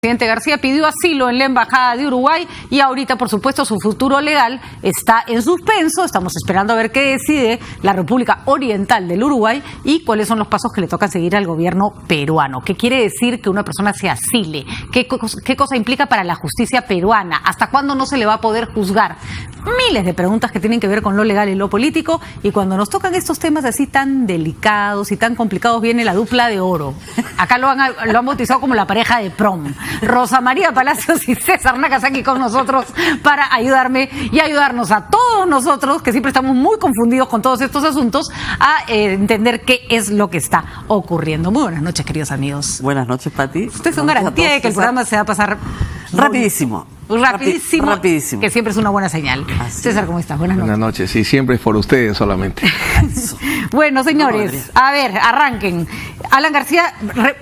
El presidente García pidió asilo en la Embajada de Uruguay y ahorita, por supuesto, su futuro legal está en suspenso. Estamos esperando a ver qué decide la República Oriental del Uruguay y cuáles son los pasos que le tocan seguir al gobierno peruano. ¿Qué quiere decir que una persona se asile? ¿Qué cosa implica para la justicia peruana? ¿Hasta cuándo no se le va a poder juzgar? Miles de preguntas que tienen que ver con lo legal y lo político, y cuando nos tocan estos temas así tan delicados y tan complicados viene la dupla de oro. Acá lo han bautizado como la pareja de prom. Rosa María Palacios y César Nakazaki con nosotros para ayudarme y ayudarnos a todos nosotros, que siempre estamos muy confundidos con todos estos asuntos, a entender qué es lo que está ocurriendo. Muy buenas noches, queridos amigos. Buenas noches, Pati. Ustedes son garantía de que el programa se va a pasar rapidísimo. Rapidísimo. Que siempre es una buena señal. César, ¿cómo estás? Buenas noches. Buenas noches. Sí, siempre es por ustedes solamente. Bueno, señores, a ver, arranquen. Alan García,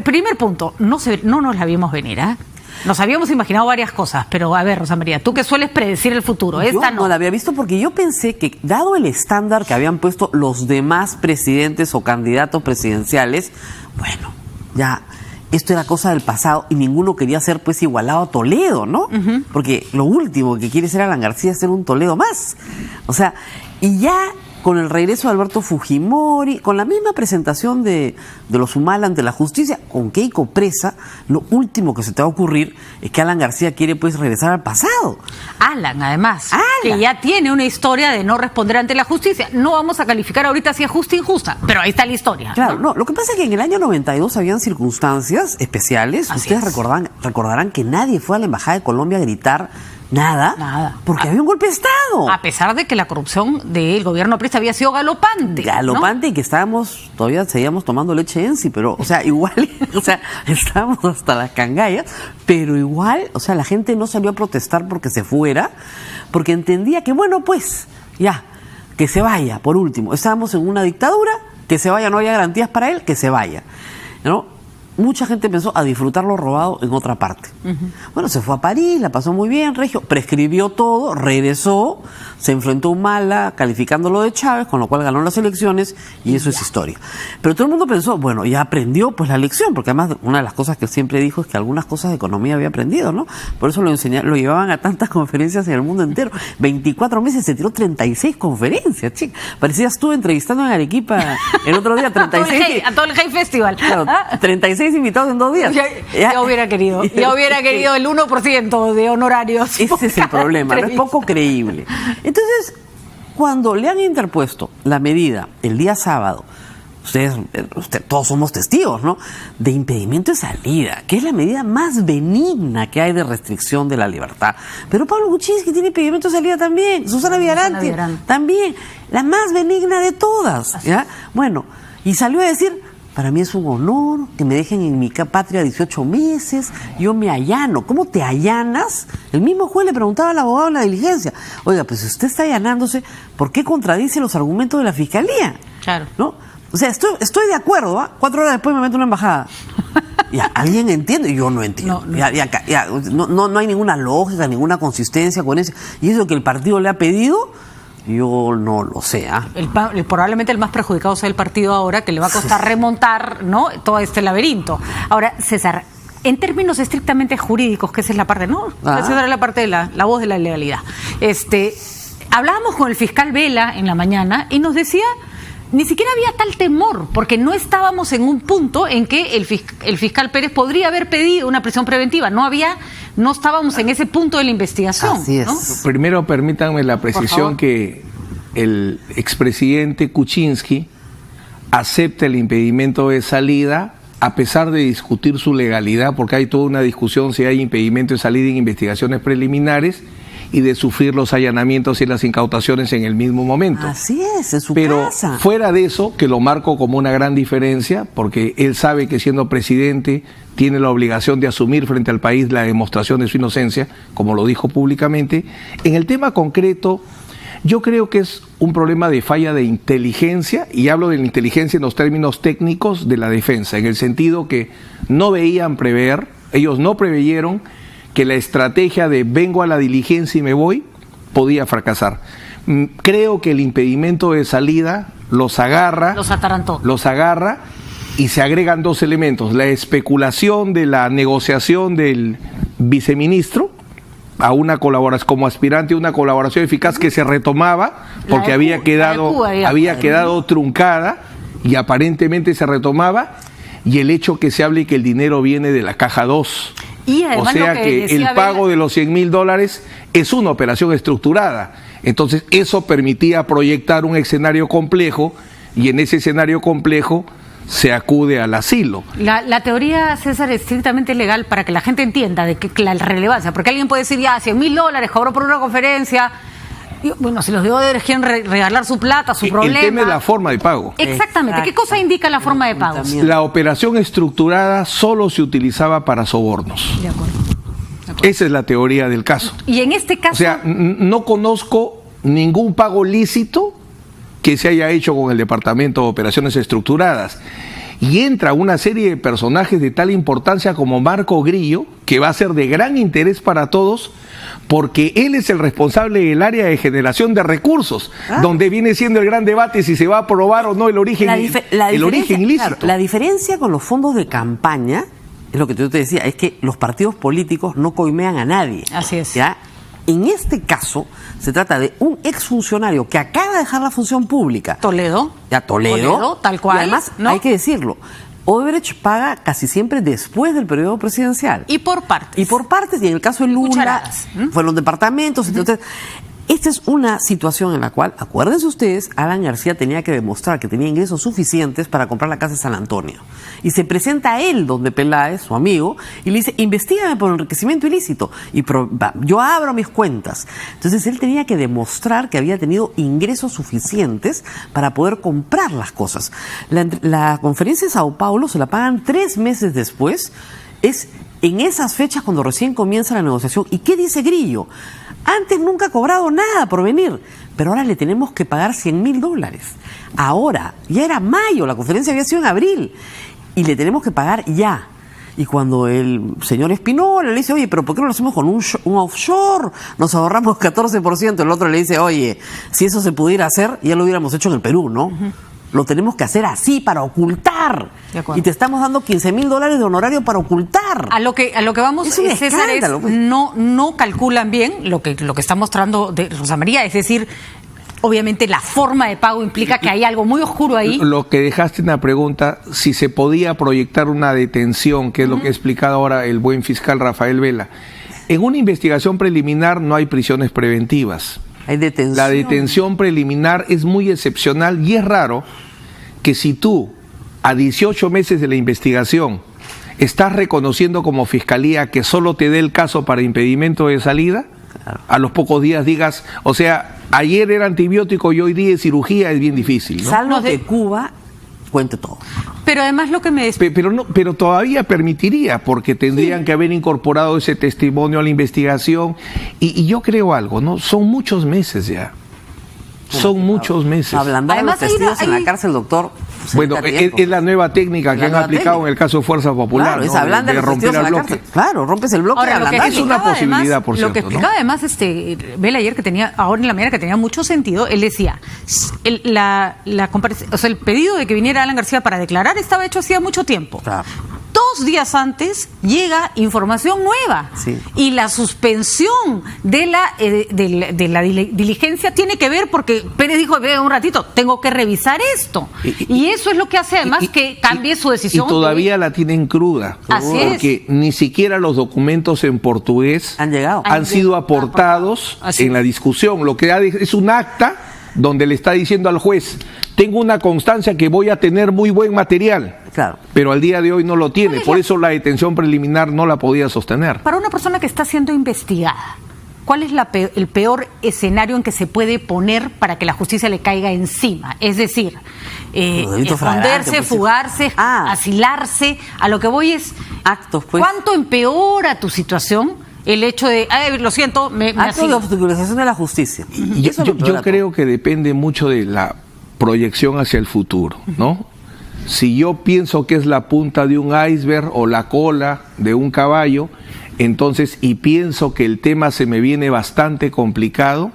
primer punto, no nos la vimos venir, ¿eh? Nos habíamos imaginado varias cosas, pero a ver, Rosa María, tú que sueles predecir el futuro, esta no la había visto porque yo pensé que, dado el estándar que habían puesto los demás presidentes o candidatos presidenciales, bueno, ya esto era cosa del pasado y ninguno quería ser pues igualado a Toledo, ¿no? Porque lo último que quiere ser Alan García es ser un Toledo más. O sea, y ya con el regreso de Alberto Fujimori, con la misma presentación de los Humala ante la justicia, con Keiko presa, lo último que se te va a ocurrir es que Alan García quiere pues regresar al pasado. Alan, además, que ya tiene una historia de no responder ante la justicia. No vamos a calificar ahorita si es justa o injusta, pero ahí está la historia. Claro, no, lo que pasa es que en el año 92 habían circunstancias especiales. Así Ustedes recordarán que nadie fue a la Embajada de Colombia a gritar nada, porque había un golpe de Estado. A pesar de que la corrupción del gobierno aprista había sido galopante. Galopante, ¿no? Y que todavía seguíamos tomando leche en sí, pero, o sea, igual, o sea, estábamos hasta las cangallas, pero igual, o sea, la gente no salió a protestar porque se fuera, porque entendía que, bueno, pues, ya, que se vaya, por último. Estábamos en una dictadura, que se vaya, no había garantías para él, que se vaya, ¿no? Mucha gente pensó a disfrutar lo robado en otra parte. Bueno, se fue a París, la pasó muy bien, Regio, prescribió todo, regresó, se enfrentó a Humala calificándolo de Chávez, con lo cual ganó las elecciones y eso es historia. Pero todo el mundo pensó, bueno, ya aprendió pues la lección, porque además una de las cosas que él siempre dijo es que algunas cosas de economía había aprendido, ¿no? Por eso lo llevaban a tantas conferencias en el mundo entero. 24 meses se tiró 36 conferencias, chica. Parecías tú entrevistando en Arequipa el otro día, 36. A todo el Hey Festival. Claro, 36 invitados en 2 días. Ya hubiera querido el 1% de honorarios. Ese es el problema, no es poco creíble. Entonces, cuando le han interpuesto la medida el día sábado, todos somos testigos, ¿no?, de impedimento de salida, que es la medida más benigna que hay de restricción de la libertad. Pero Pablo Kuczynski tiene impedimento de salida también, Susana Viaranti también, la más benigna de todas, ¿ya? Bueno, y salió a decir: para mí es un honor que me dejen en mi patria 18 meses, yo me allano. ¿Cómo te allanas? El mismo juez le preguntaba al abogado en la diligencia: oiga, pues si usted está allanándose, ¿por qué contradice los argumentos de la fiscalía? Claro. ¿No? O sea, estoy de acuerdo, ¿ah? 4 horas después me meto en una embajada. Ya, ¿alguien entiende? Yo no entiendo. No hay ninguna lógica, ninguna consistencia con eso. Y eso que el partido le ha pedido, yo no lo sé. Probablemente el más perjudicado sea el partido ahora, que le va a costar remontar, ¿no?, todo este laberinto. Ahora, César, en términos estrictamente jurídicos, que esa es la parte, ¿no? Esa es la parte de la voz de la legalidad. Hablábamos con el fiscal Vela en la mañana y nos decía: ni siquiera había tal temor, porque no estábamos en un punto en que el fiscal Pérez podría haber pedido una prisión preventiva. No estábamos en ese punto de la investigación. Así es. ¿no? Primero, permítanme la precisión que el expresidente Kuczynski acepta el impedimento de salida a pesar de discutir su legalidad, porque hay toda una discusión si hay impedimento de salida en investigaciones preliminares y de sufrir los allanamientos y las incautaciones en el mismo momento. Así es, en su casa. Pero fuera de eso, que lo marco como una gran diferencia, porque él sabe que siendo presidente tiene la obligación de asumir frente al país la demostración de su inocencia, como lo dijo públicamente. En el tema concreto, yo creo que es un problema de falla de inteligencia, y hablo de la inteligencia en los términos técnicos de la defensa, en el sentido que no veían prever, ellos no preveyeron que la estrategia de vengo a la diligencia y me voy podía fracasar. Creo que el impedimento de salida los agarra, los atarantó, los agarra y se agregan dos elementos: la especulación de la negociación del viceministro a una colaboración como aspirante a una colaboración eficaz que se retomaba porque había quedado truncada y aparentemente se retomaba, y el hecho que se hable que el dinero viene de la caja 2. Y además, o sea que el pago de los $100.000 es una operación estructurada. Entonces eso permitía proyectar un escenario complejo, y en ese escenario complejo se acude al asilo. La teoría, César, es estrictamente legal para que la gente entienda de que la relevancia, porque alguien puede decir, ya, $100.000 cobró por una conferencia, y, bueno, si los deudores quieren regalar su plata, su problema. El tema es la forma de pago. Exactamente. ¿Qué cosa indica la forma de pago? La operación estructurada solo se utilizaba para sobornos. De acuerdo. Esa es la teoría del caso. Y en este caso... O sea, no conozco ningún pago lícito que se haya hecho con el Departamento de Operaciones Estructuradas. Y entra una serie de personajes de tal importancia como Marco Grillo, que va a ser de gran interés para todos, porque él es el responsable del área de generación de recursos, donde viene siendo el gran debate si se va a aprobar o no el origen ilícito. Claro, la diferencia con los fondos de campaña, es lo que yo te decía, es que los partidos políticos no coimean a nadie. Así es. ¿Ya? En este caso, se trata de un exfuncionario que acaba de dejar la función pública. Toledo, tal cual. Y además, ¿no? hay que decirlo, Odebrecht paga casi siempre después del periodo presidencial. Y por partes. Y en el caso de Lula, Cucharadas. fueron departamentos, entonces... Esta es una situación en la cual, acuérdense ustedes, Alan García tenía que demostrar que tenía ingresos suficientes para comprar la casa de San Antonio. Y se presenta a él, donde Peláez, su amigo, y le dice, investígame por enriquecimiento ilícito. Y yo abro mis cuentas. Entonces él tenía que demostrar que había tenido ingresos suficientes para poder comprar las cosas. La conferencia de Sao Paulo se la pagan 3 meses después. Es en esas fechas cuando recién comienza la negociación. ¿Y qué dice Grillo? Antes nunca ha cobrado nada por venir, pero ahora le tenemos que pagar $100.000. Ahora, ya era mayo, la conferencia había sido en abril, y le tenemos que pagar ya. Y cuando el señor Espinola le dice, oye, pero ¿por qué no lo hacemos con un offshore? Nos ahorramos 14%. El otro le dice, oye, si eso se pudiera hacer, ya lo hubiéramos hecho en el Perú, ¿no? Lo tenemos que hacer así para ocultar. Y te estamos dando $15.000 de honorario para ocultar. A lo que vamos, es un César, escándalo. No calculan bien lo que está mostrando de Rosa María, es decir, obviamente la forma de pago implica que hay algo muy oscuro ahí. Lo que dejaste en la pregunta, si se podía proyectar una detención, que es lo que ha explicado ahora el buen fiscal Rafael Vela. En una investigación preliminar no hay prisiones preventivas. Hay detención. La detención preliminar es muy excepcional, y es raro que si tú, a 18 meses de la investigación, estás reconociendo como fiscalía que solo te dé el caso para impedimento de salida, a los pocos días digas, o sea, ayer era antibiótico y hoy día es cirugía, es bien difícil, ¿no? Salvo que Cuba cuente todo. Pero además lo que me... Pero todavía permitiría, porque tendrían que haber incorporado ese testimonio a la investigación. Y yo creo algo, ¿no? Son muchos meses ya. Son muchos meses. Ablandar a los testigos en la cárcel, doctor. Bueno, es la nueva técnica que han aplicado en el caso de Fuerza Popular. Claro, ¿no? es ablandar a los testigos en la cárcel. Claro, rompes el bloque. Ahora, es una posibilidad, por cierto. Lo que explicaba además Vela ayer, que tenía, ahora en la mañana, que tenía mucho sentido, él decía, el pedido de que viniera Alan García para declarar estaba hecho hacía mucho tiempo. Claro. 2 días antes llega información nueva, sí. Y la suspensión de la diligencia tiene que ver porque Pérez dijo, ve un ratito, tengo que revisar esto, y eso es lo que hace además que cambie su decisión. Y todavía la tienen cruda, porque ni siquiera los documentos en portugués han sido aportados en la discusión. Lo que es un acta donde le está diciendo al juez, tengo una constancia que voy a tener muy buen material. Claro. Pero al día de hoy no lo tiene, por eso la detención preliminar no la podía sostener. Para una persona que está siendo investigada, ¿cuál es el peor escenario en que se puede poner para que la justicia le caiga encima? Es decir, esconderse, fugarse, asilarse. A lo que voy es, actos, pues. ¿Cuánto empeora tu situación el hecho de, lo siento, me acto de obstaculización de la justicia? Yo creo que depende mucho de la proyección hacia el futuro, ¿no? Si yo pienso que es la punta de un iceberg o la cola de un caballo, entonces, y pienso que el tema se me viene bastante complicado,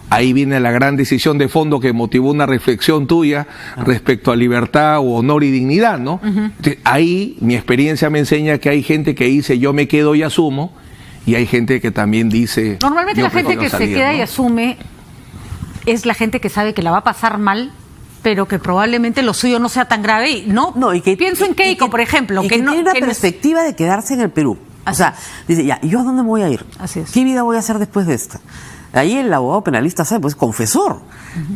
ahí viene la gran decisión de fondo que motivó una reflexión tuya respecto a libertad, o honor y dignidad, ¿no? Ahí mi experiencia me enseña que hay gente que dice yo me quedo y asumo, y hay gente que también dice... Normalmente la gente que salir, se queda ¿no? y asume es la gente que sabe que la va a pasar mal, pero que probablemente lo suyo no sea tan grave. Y y que, pienso en Keiko, por ejemplo. Y que no, tiene una que no es- perspectiva de quedarse en el Perú. O sea, dice, ya, ¿yo a dónde me voy a ir? Así es. ¿Qué vida voy a hacer después de esta? Ahí el abogado penalista sabe, pues confesor.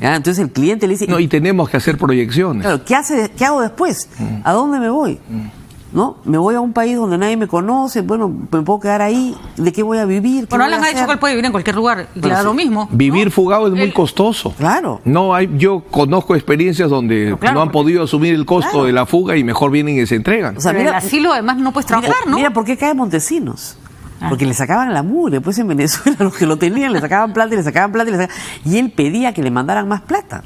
¿Ya? Entonces el cliente le dice, No, y tenemos que hacer proyecciones. claro, ¿qué hago después? ¿A dónde me voy? ¿No? Me voy a un país donde nadie me conoce, bueno, me puedo quedar ahí, ¿de qué voy a vivir? ¿Qué Bueno, voy a Alan ha dicho hacer? que él puede vivir en cualquier lugar, y Bueno, le da sí. lo mismo. Vivir ¿no? fugado es muy Él- costoso. Claro. No hay, yo conozco experiencias donde Claro, no han porque- podido asumir el costo Claro. de la fuga y mejor vienen y se entregan. O sea, Pero mira- el asilo además no puedes trabajar, ¿no? Mira por qué cae Montesinos. Ah. Porque le sacaban la mugre, pues en Venezuela los que lo tenían le sacaban plata y le sacaban plata y le sacaban... Y él pedía que le mandaran más plata.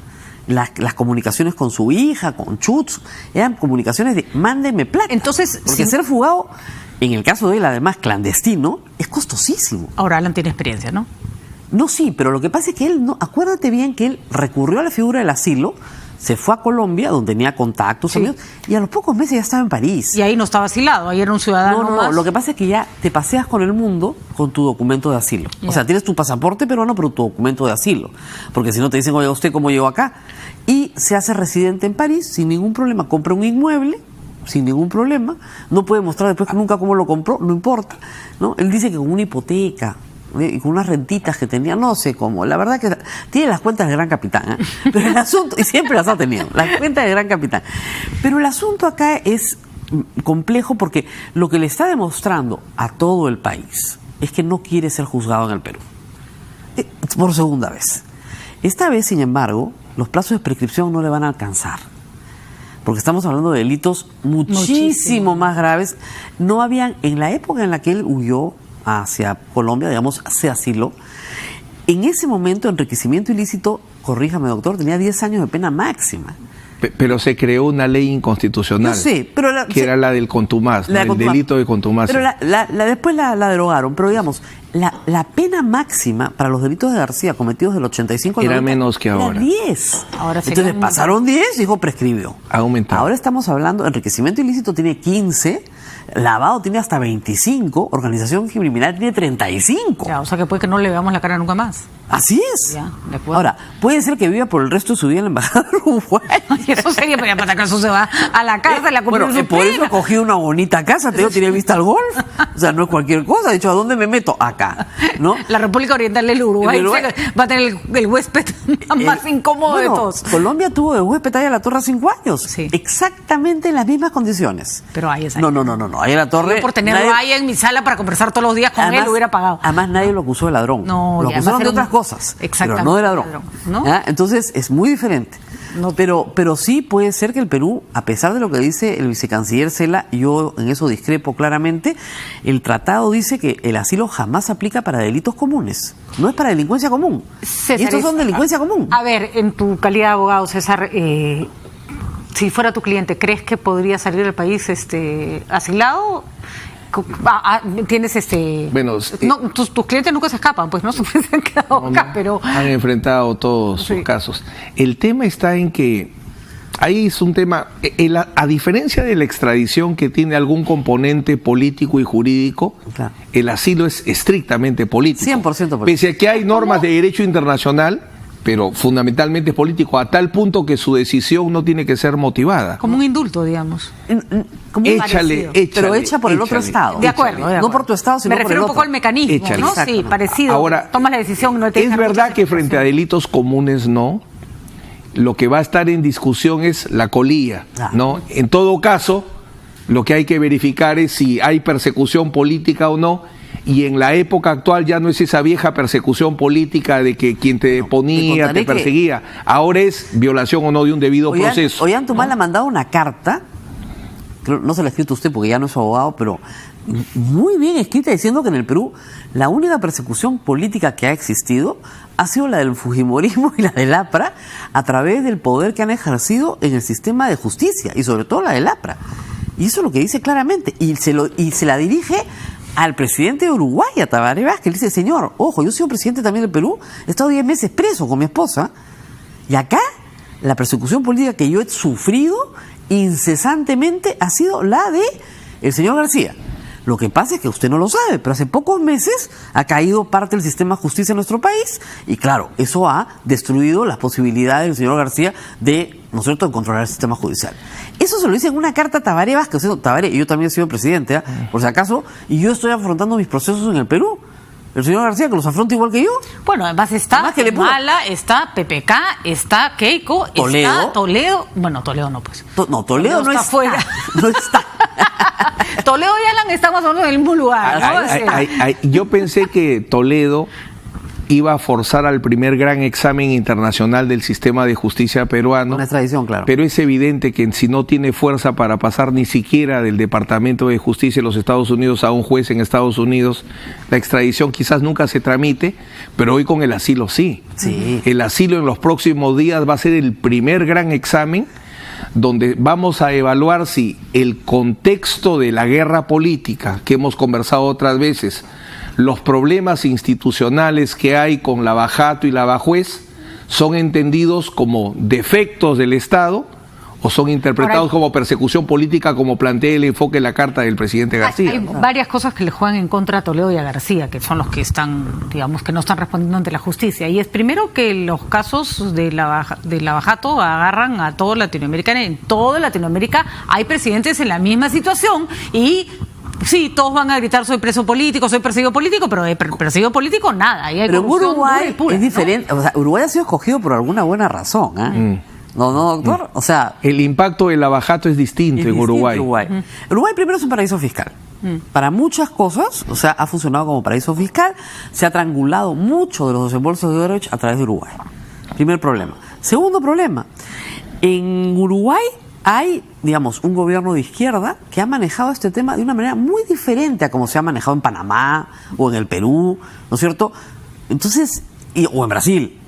Las comunicaciones con su hija, con Chutz, eran comunicaciones de mándenme plata. Entonces, porque si- ser fugado, en el caso de él además clandestino, es costosísimo. Ahora Alan tiene experiencia, ¿no? No, sí, pero lo que pasa es que él, no, acuérdate bien que él recurrió a la figura del asilo, se fue a Colombia, donde tenía contactos, Sí. amigos, y a los pocos meses ya estaba en París. Y ahí no estaba asilado, ahí era un ciudadano No, más. lo que pasa es que ya te paseas con el mundo con tu documento de asilo. Ya. O sea, tienes tu pasaporte peruano, pero tu documento de asilo. Porque si no te dicen, oye, ¿usted cómo llegó acá? Y se hace residente en París sin ningún problema. Compra un inmueble sin ningún problema. No puede mostrar después que nunca cómo lo compró, no importa, ¿no? Él dice que con una hipoteca y con unas rentitas que tenía, no sé cómo. La verdad que tiene las cuentas del Gran Capitán, ¿eh? Pero el asunto, y siempre las ha tenido, las cuentas del Gran Capitán. Pero el asunto acá es complejo porque lo que le está demostrando a todo el país es que no quiere ser juzgado en el Perú. Por segunda vez. Esta vez, sin embargo, los plazos de prescripción no le van a alcanzar. Porque estamos hablando de delitos muchísimo más graves. No habían, en la época en la que él huyó hacia Colombia, digamos, se asiló, en ese momento enriquecimiento ilícito, corríjame doctor, tenía 10 años de pena máxima. Pero se creó una ley inconstitucional. Yo sé, pero que era la del contumaz, la de el contumacia. delito de contumacia. Pero después la derogaron, pero digamos, la pena máxima para los delitos de García cometidos del 85 al Era 90 menos que ahora. Era 10. Ahora sería Entonces un pasaron 10, dijo prescribió. Ha aumentado. Ahora estamos hablando, enriquecimiento ilícito tiene 15, lavado tiene hasta 25, organización criminal tiene 35. Ya, o sea que puede que no le veamos la cara nunca más. Así es. Ya, de acuerdo. Ahora, puede ser que viva por el resto de su vida en la embajada de Uruguay. Y eso sería, pero para acaso se va a la cárcel a cumplir Bueno, su por eso pena. cogí una bonita casa, te digo, tiene vista al golf. O sea, no es cualquier cosa. De hecho, ¿a dónde me meto? Acá, ¿no? La República Oriental del Uruguay, El Uruguay. va a tener el huésped más incómodo de Bueno, todos. Colombia tuvo de huésped ahí a la Torre 5 años. Sí. Exactamente en las mismas condiciones. Pero ahí es ahí. No. Ahí a la Torre. Yo por tenerlo nadie- ahí en mi sala para conversar todos los días con él hubiera pagado. Además, nadie lo acusó de ladrón. No, lo y acusaron además de era otras un- cosas. Exactamente, Pero no de ladrón. ¿no? ¿Ya? Entonces, es muy diferente. No. Pero sí puede ser que el Perú, a pesar de lo que dice el vicecanciller Cela, yo en eso discrepo claramente, el tratado dice que el asilo jamás aplica para delitos comunes. No es para delincuencia común. César, y estos son delincuencia común. A ver, en tu calidad de abogado, César, si fuera tu cliente, ¿crees que podría salir del país asilado? Tienes Bueno, no, tus clientes nunca se escapan, pues no se han quedado acá, pero han enfrentado todos Sí. sus casos. El tema está en que ahí es un tema, a diferencia de la extradición que tiene algún componente político y jurídico, Claro. el asilo es estrictamente político. 100% político. Pese a que hay normas de derecho internacional, pero fundamentalmente es político, a tal punto que su decisión no tiene que ser motivada. como un indulto, digamos. Como Échale, pero hecha por el otro échale. estado. De acuerdo, de No acuerdo. por tu estado, sino Me por refiero el un poco otro. al mecanismo, Échale. ¿no? Exacto. Sí, parecido. Ahora, tomas la decisión, no te es dejan verdad mucha que frente a delitos comunes no. Lo que va a estar en discusión es la colía, Ah. ¿no? En todo caso, lo que hay que verificar es si hay persecución política o no. Y en la época actual ya no es esa vieja persecución política de que quien te deponía, contaré te que- perseguía. Ahora es violación o no de un debido proceso. Ollantumala ha mandado una carta, creo, no se la ha escrito usted porque ya no es abogado, pero muy bien escrita diciendo que en el Perú la única persecución política que ha existido ha sido la del fujimorismo y la del APRA a través del poder que han ejercido en el sistema de justicia y sobre todo la del APRA. Y eso es lo que dice claramente y se la dirige al presidente de Uruguay, a Tabaré Vázquez. Le dice, señor, ojo, yo soy presidente también del Perú, he estado 10 meses preso con mi esposa, y acá la persecución política que yo he sufrido incesantemente ha sido la de el señor García. Lo que pasa es que usted no lo sabe, pero hace pocos meses ha caído parte del sistema de justicia en nuestro país y claro, eso ha destruido las posibilidades del señor García de, ¿no es cierto?, de controlar el sistema judicial. Eso se lo dice en una carta a Tabaré Vázquez. Tabaré, yo también he sido presidente, por si acaso, y yo estoy afrontando mis procesos en el Perú. El señor García, que los afronta igual que yo. Bueno, además está Mala, está PPK, está Keiko, Toledo. está Toledo. Bueno, Toledo no, pues. Toledo no está fuera. No está. Toledo y Alan estamos en el mismo lugar, ¿no? Yo pensé que Toledo iba a forzar al primer gran examen internacional del sistema de justicia peruano. Una extradición, claro. Pero es evidente que si no tiene fuerza para pasar ni siquiera del Departamento de Justicia de los Estados Unidos a un juez en Estados Unidos, la extradición quizás nunca se tramite, pero hoy con el asilo sí. Sí. El asilo en los próximos días va a ser el primer gran examen donde vamos a evaluar si el contexto de la guerra política que hemos conversado otras veces, los problemas institucionales que hay con Lavajato y Lavajuez son entendidos como defectos del Estado o son interpretados como persecución política, como plantea el enfoque en la carta del presidente García. Hay varias cosas que le juegan en contra a Toledo y a García, que son los que están, digamos, que no están respondiendo ante la justicia. Y es primero que los casos de Lavajato agarran a toda Latinoamérica. En toda Latinoamérica hay presidentes en la misma situación y sí, todos van a gritar soy preso político, soy perseguido político, pero de perseguido político nada. Y hay pero Uruguay pura, es diferente, ¿no? O sea, Uruguay ha sido escogido por alguna buena razón, ¿eh? No, doctor, o sea... El impacto del Lavajato es distinto en Uruguay. Uruguay primero es un paraíso fiscal. Para muchas cosas, o sea, ha funcionado como paraíso fiscal, se ha triangulado mucho de los desembolsos de Odebrecht a través de Uruguay. Primer problema. Segundo problema, en Uruguay hay, digamos, un gobierno de izquierda que ha manejado este tema de una manera muy diferente a como se ha manejado en Panamá o en el Perú, ¿no es cierto? Entonces, o en Brasil.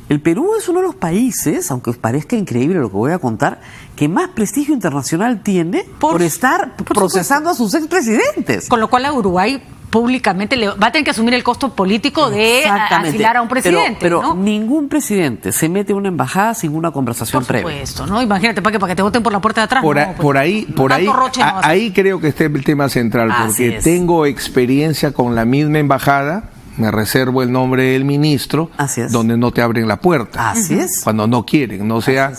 El Perú es uno de los países, aunque os parezca increíble lo que voy a contar, que más prestigio internacional tiene por estar procesando a sus expresidentes. Con lo cual a Uruguay públicamente le va a tener que asumir el costo político de asilar a un presidente. Pero ¿no? Ningún presidente se mete en una embajada sin una conversación previa. Por supuesto, ¿no? Imagínate, para que te voten por la puerta de atrás. Ahí creo que está el tema central, porque tengo experiencia con la misma embajada. Me reservo el nombre del ministro, donde no te abren la puerta. Así es. Cuando no quieren. No sea,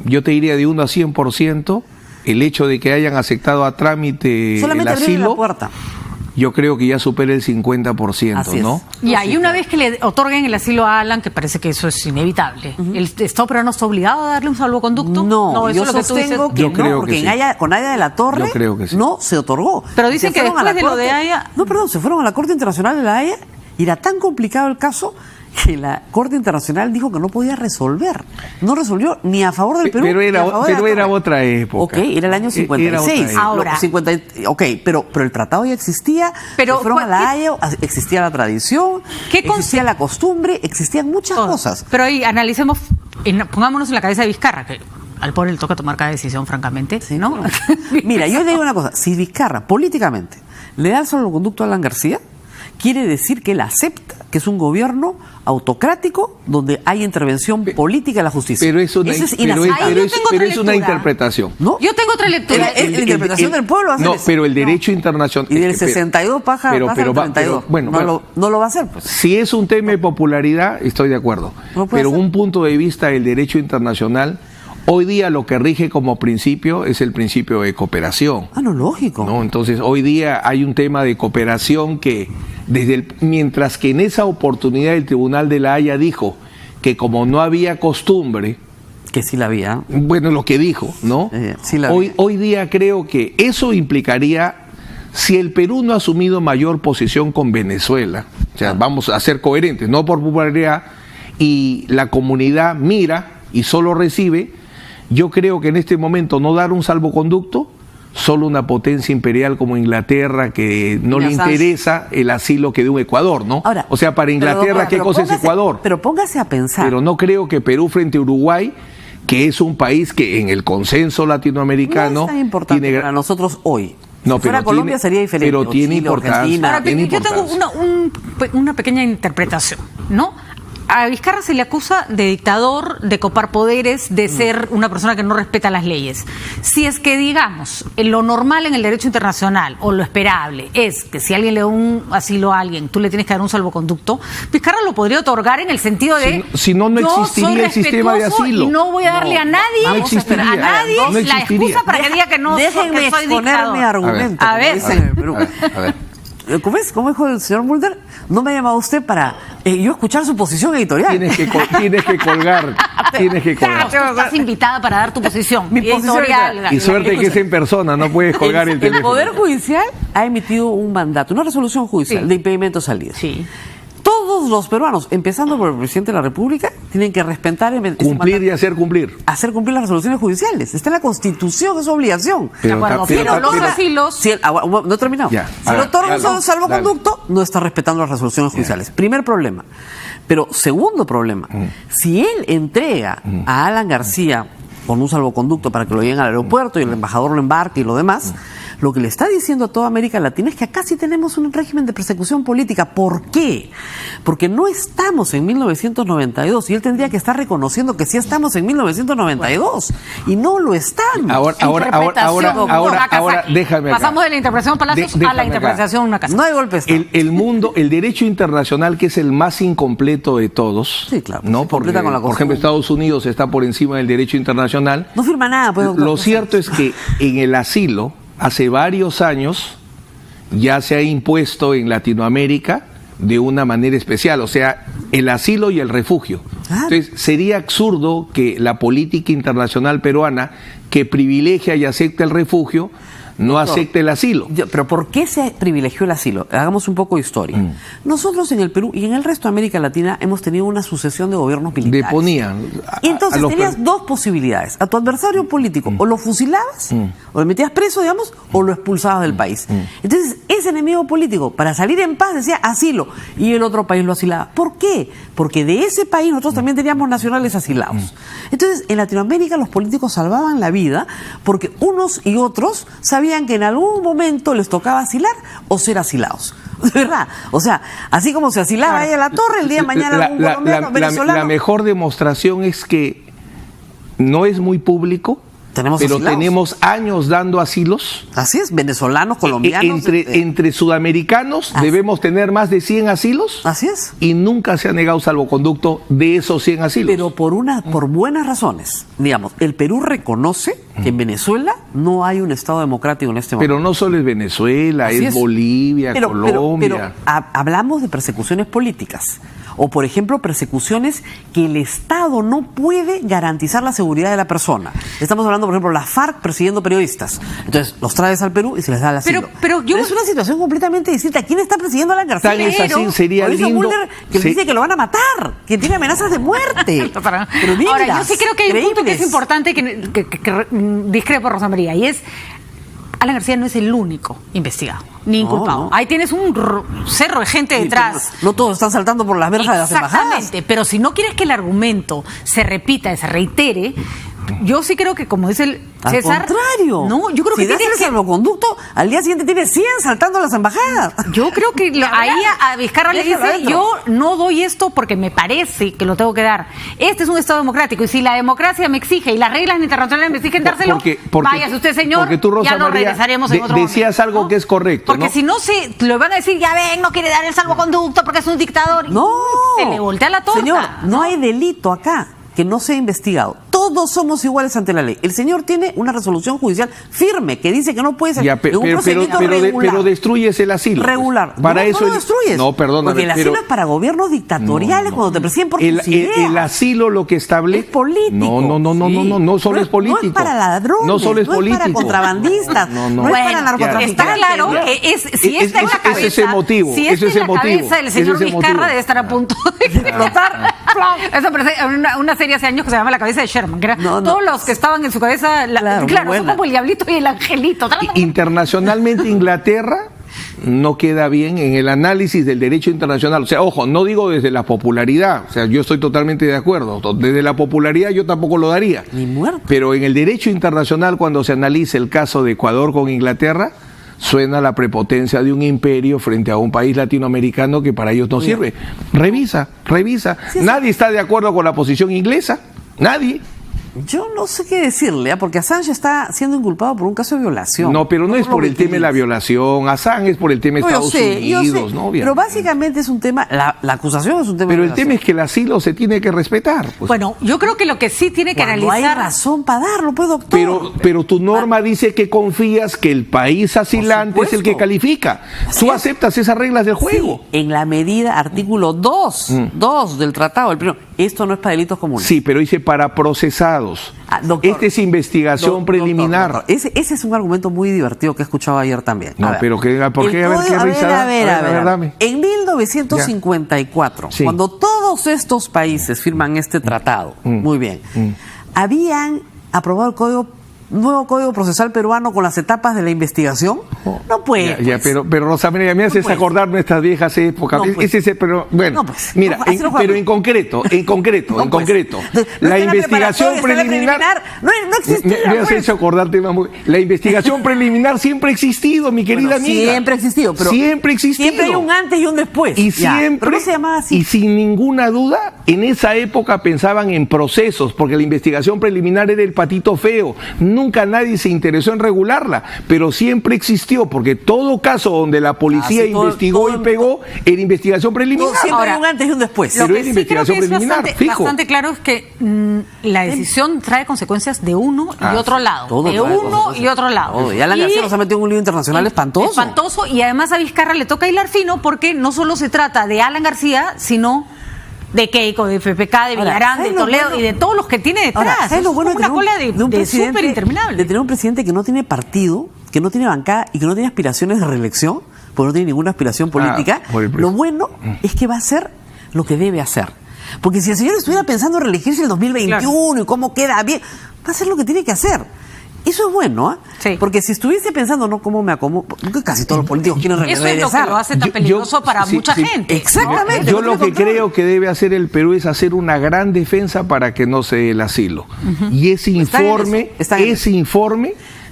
yo te diría de 1 a 100%, el hecho de que hayan aceptado a trámite solamente el asilo, la puerta. Yo creo que ya supera el 50%, ¿no? Y hay una vez que le otorguen el asilo a Alan, que parece que eso es inevitable, ¿el Estado peruano está obligado a darle un salvoconducto? No, eso yo sostengo que no, porque con Aya de la Torre no se otorgó. Pero dicen que después de lo de Aya... No, perdón, se fueron a la Corte Internacional de la Haya y era tan complicado el caso que la Corte Internacional dijo que no podía resolver. No resolvió ni a favor del Perú. Pero era otra época. Ok, era el año 56. Ahora. Pero el tratado ya existía, fueron a la Haya, existía la tradición, existía la costumbre, existían muchas cosas. Pero ahí analicemos, pongámonos en la cabeza de Vizcarra, que al pobre le toca tomar cada decisión, francamente, ¿no? Mira, yo le digo una cosa, si Vizcarra políticamente le da el salvoconducto a Alan García, quiere decir que él acepta que es un gobierno autocrático donde hay intervención política en la justicia. Pero es una interpretación. ¿No? Yo tengo otra lectura. La interpretación del pueblo va a ser eso. Pero el derecho internacional... Y del 62 pasa al 32. No lo va a hacer. Pues. Si es un tema de popularidad, estoy de acuerdo. Pero un punto de vista del derecho internacional... Hoy día lo que rige como principio es el principio de cooperación. No, lógico. ¿No? Entonces, hoy día hay un tema de cooperación que, mientras que en esa oportunidad el Tribunal de la Haya dijo que como no había costumbre... Que sí la había. Bueno, lo que dijo, ¿no? Sí la había. Hoy día creo que eso implicaría, si el Perú no ha asumido mayor posición con Venezuela, o sea, vamos a ser coherentes, no por popularidad, y la comunidad mira y solo recibe... Yo creo que en este momento no dar un salvoconducto, solo una potencia imperial como Inglaterra, que no le interesa el asilo que de un Ecuador, ¿no? Ahora, o sea, para Inglaterra, ¿qué cosa es Ecuador? Pero póngase a pensar. Pero no creo que Perú frente a Uruguay, que es un país que en el consenso latinoamericano... No es tan importante para nosotros hoy No, Si fuera pero Colombia tiene- sería diferente. pero o tiene Chile, o importancia. Argentina. Ahora, tiene yo tengo importancia. una pequeña interpretación, ¿no? A Vizcarra se le acusa de dictador, de copar poderes, de ser una persona que no respeta las leyes. Si es que, digamos, lo normal en el derecho internacional, o lo esperable, es que si alguien le da un asilo a alguien, tú le tienes que dar un salvoconducto, Vizcarra lo podría otorgar en el sentido de... Si no, no yo existiría soy el sistema de respetuoso asilo. y no voy a darle a nadie, no existiría. a nadie No la existiría. excusa para que diga que no Déjenme que soy exponer dictador. mi argumento. A como ver. dicen en el Perú. A ver. ¿Cómo dijo el señor Mulder? No me ha llamado usted para yo escuchar su posición editorial. Tienes que colgar. Tienes que colgar. Tú estás invitada para dar tu posición. Mi posición editorial. Y suerte que es en persona, no puedes colgar el El teléfono. Poder Judicial ha emitido un mandato, una resolución judicial Sí. de impedimento de salida. Sí. Todos los peruanos, empezando por el presidente de la República, tienen que respetar ese Cumplir mandato, y hacer cumplir. hacer cumplir las resoluciones judiciales. Está en la Constitución, es su obligación. De acuerdo, pero los pero- asilos... Si no he terminado. Ya. Si le otorga un salvoconducto, no está respetando las resoluciones judiciales. Primer problema. Pero segundo problema, si él entrega a Alan García con un salvoconducto para que lo lleven al aeropuerto y el embajador lo embarque y lo demás, lo que le está diciendo a toda América Latina es que acá sí tenemos un régimen de persecución política. ¿Por qué? Porque no estamos en 1992 y él tendría que estar reconociendo que sí estamos en 1992 y no lo estamos. Ahora, déjame acá. Pasamos de la interpretación Palacios a Déjame la acá. interpretación de una casa. No hay golpe de Estado. El mundo, el derecho internacional, que es el más incompleto de todos, Sí, claro, ¿no? se Porque, completa con la por ejemplo, Constitución. Estados Unidos está por encima del derecho internacional. No firma nada, pues, doctor. Lo cierto es que en el asilo, hace varios años, ya se ha impuesto en Latinoamérica de una manera especial, o sea, el asilo y el refugio. Claro. Entonces, sería absurdo que la política internacional peruana, que privilegia y acepta el refugio, no acepte el asilo. Pero ¿por qué se privilegió el asilo? Hagamos un poco de historia. Nosotros en el Perú y en el resto de América Latina hemos tenido una sucesión de gobiernos militares. Deponían. Y entonces los tenías dos posibilidades. A tu adversario político o lo fusilabas, o lo metías preso, digamos, o lo expulsabas del país. Entonces ese enemigo político, para salir en paz, decía asilo, y el otro país lo asilaba. ¿Por qué? Porque de ese país nosotros también teníamos nacionales asilados. Entonces en Latinoamérica los políticos salvaban la vida porque unos y otros sabían que en algún momento les tocaba asilar o ser asilados. De verdad. O sea, así como se asilaba ahí a la torre, el día de mañana algún colombiano, venezolano. La mejor demostración es que no es muy público, Tenemos pero asilados. tenemos años dando asilos. Así es, venezolanos, colombianos. Entre sudamericanos Así. debemos tener más de 100 asilos Así es. y nunca se ha negado salvoconducto de esos 100 asilos. Pero por buenas razones. Digamos, el Perú reconoce que en Venezuela no hay un Estado democrático en este momento. Pero no solo es Venezuela, Así es Bolivia, Colombia. Pero hablamos de persecuciones políticas. O, por ejemplo, persecuciones que el Estado no puede garantizar la seguridad de la persona. Estamos hablando, por ejemplo, la FARC persiguiendo periodistas. Entonces, los traes al Perú y se les da el asilo. Pero es una situación completamente distinta. ¿Quién está persiguiendo a Alan García? Tal es así, sería Mauricio lindo- Mulder, que sí. dice que lo van a matar, que tiene amenazas de muerte. Pero Ahora, yo díglas, sí creo que hay un punto que es creíbles. importante que discrepo, Rosa María, y es: Alan García no es el único investigado, ni inculpado. no. Ahí tienes un cerro de gente detrás. No todos están saltando por las verjas de las embajadas. Exactamente, pero si no quieres que el argumento se repita, se reitere, yo sí creo que, como dice el Al César... contrario. No, yo creo si que das tienes el que... salvoconducto, al día siguiente tienes 100 saltando las embajadas. Yo creo que ahí a Vizcarra le Déjalo dice: adentro. yo no doy esto porque me parece que lo tengo que dar. Este es un Estado democrático y si la democracia me exige y las reglas internacionales me exigen dárselo, váyase usted, señor, porque tú, Rosa ya nos María, regresaremos en otro decías momento, algo ¿no? que es correcto, Porque ¿no? si no, lo van a decir: ya ven, no quiere dar el salvoconducto porque es un dictador. No. Se le voltea la torta. Señor, no hay delito acá que no sea investigado. Todos somos iguales ante la ley. El señor tiene una resolución judicial firme que dice que no puede ser Ya, en un procedimiento regular. pero destruyes el asilo. Regular. Para no, eso no lo destruyes. No, perdóname. Porque el asilo pero es para gobiernos dictatoriales cuando te persiguen por tus ideas. el asilo lo que establece. Es político. No solo es político. No es para ladrones. No solo es político. para contrabandistas. No, es para Bueno, narcotraficantes. está claro Ya. que si está en la cabeza, ese es el motivo, si ese está es en el la motivo, cabeza del ese señor es el Vizcarra motivo. debe estar a punto de explotar. Eso parece una serie hace años que se llama La cabeza de Sherman, que era todos los que estaban en su cabeza, Claro, muy son buena. como el diablito y el angelito. Internacionalmente, Inglaterra no queda bien en el análisis del derecho internacional. O sea, ojo, no digo desde la popularidad, o sea, yo estoy totalmente de acuerdo. Desde la popularidad yo tampoco lo daría. Ni muerto. Pero en el derecho internacional, cuando se analiza el caso de Ecuador con Inglaterra, suena la prepotencia de un imperio frente a un país latinoamericano que para ellos no sirve. Revisa. Nadie está de acuerdo con la posición inglesa. Nadie. Yo no sé qué decirle, porque Assange está siendo inculpado por un caso de violación. No, pero no es por el tema de la violación. Assange es por el tema de Estados Unidos. ¿No? Pero básicamente es un tema, la acusación es un tema pero de el tema es que el asilo se tiene que respetar. Pues. Bueno, yo creo que lo que sí tiene que Cuando analizar... hay razón para darlo, pues, doctor. Pero tu norma dice que confías que el país asilante es el que califica. Tú aceptas esas reglas del juego. Sí, en la medida, artículo 2 del tratado, el primero, esto no es para delitos comunes. Sí, pero dice para procesados. Doctor, esta es investigación preliminar. Doctor. Ese es un argumento muy divertido que he escuchado ayer también. No, pero ¿por qué? A ver, ¿qué risa? A ver, dame. En 1954, sí, cuando todos estos países firman este tratado, muy bien, habían aprobado el nuevo Código Procesal Peruano con las etapas de la investigación. No puede. Pero Rosa María, me haces acordar nuestras viejas épocas. Pero bueno, mira, pero en concreto, la investigación preliminar no existía. Me has hecho acordarte, la investigación preliminar siempre ha existido, mi querida amiga. Siempre ha existido, pero siempre ha existido. Siempre hay un antes y un después. Y siempre, pero no se llamaba así. Y sin ninguna duda, en esa época pensaban en procesos, porque la investigación preliminar era el patito feo. Nunca nadie se interesó en regularla, pero siempre existió, porque todo caso donde la policía investigó y pegó era investigación preliminar. Siempre hay un antes y un después. Pero Lo que es sí investigación creo que preliminar, es fijo. bastante claro es que la decisión trae consecuencias de uno y otro lado. De uno y otro lado. Y Alan García nos ha metido en un lío internacional espantoso. Espantoso, y además a Vizcarra le toca hilar fino porque no solo se trata de Alan García, sino de Keiko, de FPK, de Villarán, de Toledo y de todos los que tiene detrás. ¿Sabes lo bueno es una cola de súper interminable? De tener un presidente que no tiene partido, que no tiene bancada y que no tiene aspiraciones de reelección, porque no tiene ninguna aspiración política. Lo bueno es que va a hacer lo que debe hacer. Porque si el señor estuviera pensando en reelegirse en el 2021 y cómo queda bien, va a hacer lo que tiene que hacer. Eso es bueno, ¿eh? Sí. Porque si estuviese pensando, no, ¿cómo me acomodo? Casi todos los políticos quieren regresar. Eso es lo que lo hace tan peligroso para mucha gente. Exactamente. Yo lo que creo que debe hacer el Perú es hacer una gran defensa para que no se dé el asilo. Y ese informe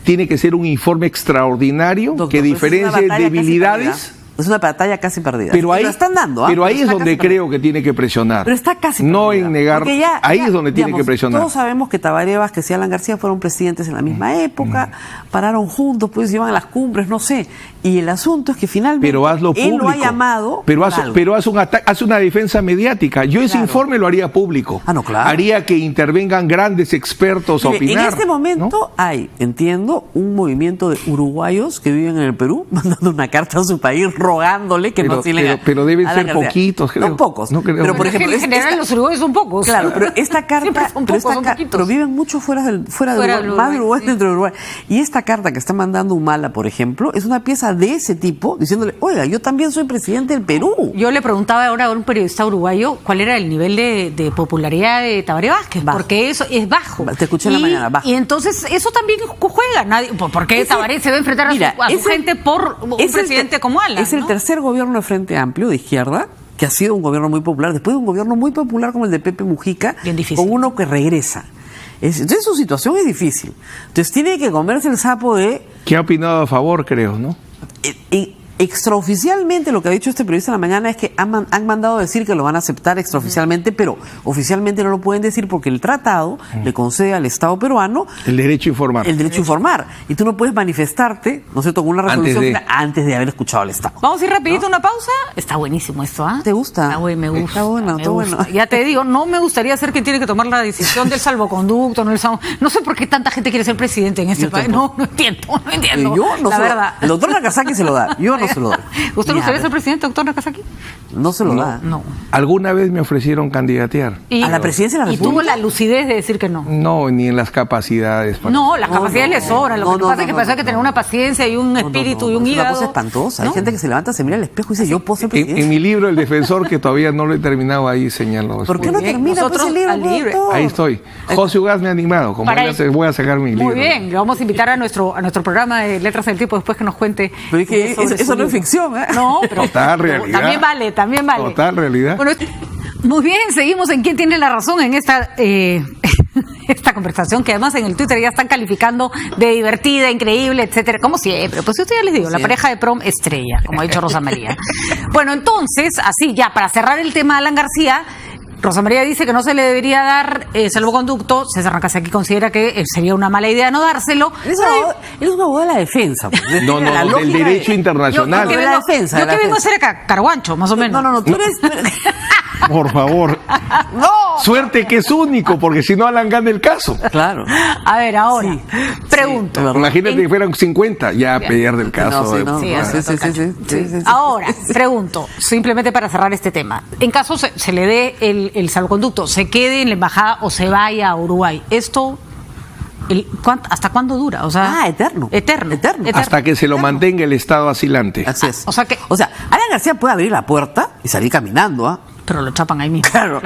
tiene que ser un informe extraordinario, Doctor, que diferencie debilidades. Es una batalla casi perdida. Pero ahí, lo están dando, pero ahí es donde creo que tiene que presionar. Pero está casi no perdida. en negar. Ahí es donde tiene que presionar. Todos sabemos que Tabaré Vázquez y Alan García fueron presidentes en la misma época, pararon juntos, pues iban a las cumbres, no sé. Y el asunto es que finalmente pero hazlo público. Él lo ha llamado. Pero haz una defensa mediática. Yo ese informe lo haría público. No, claro. Haría que intervengan grandes expertos a opinar. En este momento hay, entiendo, un movimiento de uruguayos que viven en el Perú mandando una carta a su país rogándole que no asilen pero deben ser poquitos, creo. No pocos. No creo. Pero por ejemplo, en general los uruguayos son pocos. Claro, pero esta carta, pero viven mucho fuera de Uruguay, más de Uruguay dentro de Uruguay. Y esta carta que está mandando Humala, por ejemplo, es una pieza de ese tipo diciéndole, oiga, yo también soy presidente del Perú. Yo le preguntaba ahora a un periodista uruguayo cuál era el nivel de popularidad de Tabaré Vázquez, porque eso es bajo. Te escuché en la mañana, bajo. Y entonces eso también juega. ¿Por qué Tabaré se va a enfrentar a su gente por un presidente como Alan? Es el tercer gobierno de Frente Amplio de izquierda que ha sido un gobierno muy popular, después de un gobierno muy popular como el de Pepe Mujica, con uno que regresa. Entonces su situación es difícil. Entonces tiene que comerse el sapo de... Que ha opinado a favor, creo, ¿no? Extraoficialmente lo que ha dicho este periodista en la mañana es que han mandado decir que lo van a aceptar extraoficialmente, pero oficialmente no lo pueden decir porque el tratado le concede al Estado peruano el derecho a informar. El derecho a informar. Y tú no puedes manifestarte, no sé, con una resolución antes de haber escuchado al Estado. Vamos a ir rapidito una pausa. Está buenísimo esto, ¿ah? ¿Te gusta? Me gusta. Está bueno, está bueno. Ya te digo, no me gustaría ser quien tiene que tomar la decisión del salvoconducto, no sé por qué tanta gente quiere ser presidente en este país. No entiendo. Yo no la sé. verdad. El doctor Nakazaki se lo da. Yo no se lo doy. ¿Usted no gustaría ser presidente, doctor Nakazaki? No se lo da. No. Alguna vez me ofrecieron candidatear. ¿A la presidencia de la República? Y tuvo la lucidez de decir que no. No, ni en las capacidades. No, las capacidades le sobran. Lo que pasa es que pasa que tener una paciencia y un espíritu y un hígado. Es una cosa espantosa. Hay gente que se levanta, se mira al espejo y dice, yo puedo ser presidente. En mi libro, El Defensor, que todavía no lo he terminado, ahí señalo. ¿Por qué no termina pues, el libro? Ahí estoy. José Ugaz me ha animado. Como voy a sacar mi libro. Muy bien. Le vamos a invitar a nuestro programa de Letras del Tiempo después que nos cuente. Pero es que eso no es ficción, ¿eh? No, pero total realidad. También vale. Total realidad. Bueno, muy bien, seguimos en ¿Quién tiene la razón? En esta esta conversación que además en el Twitter ya están calificando de divertida, increíble, etcétera, como siempre. Pues yo ya les digo, la pareja de prom estrella, como ha dicho Rosa María. Bueno, entonces, así ya, para cerrar el tema de Alan García, Rosa María dice que no se le debería dar salvoconducto. César Rancasaki considera que sería una mala idea no dárselo. Él es un abogado de la defensa. Pues. No, del derecho internacional. Yo que vengo a ser Carguancho, más o menos. No, tú eres... Por favor. ¡No! Suerte que es único, porque si no Alan gana el caso. Claro. A ver, ahora, pregunto. Imagínate que fueran 50, ya pierde el caso. Ahora, pregunto, simplemente para cerrar este tema. En caso se le dé el salvoconducto, se quede en la embajada o se vaya a Uruguay, esto... ¿Hasta cuándo dura? O sea, eterno. Eterno. Hasta que se lo mantenga el estado asilante. Así es. O sea, Alan García puede abrir la puerta y salir caminando, ¿ah? Pero lo chapan ahí mismo. Claro.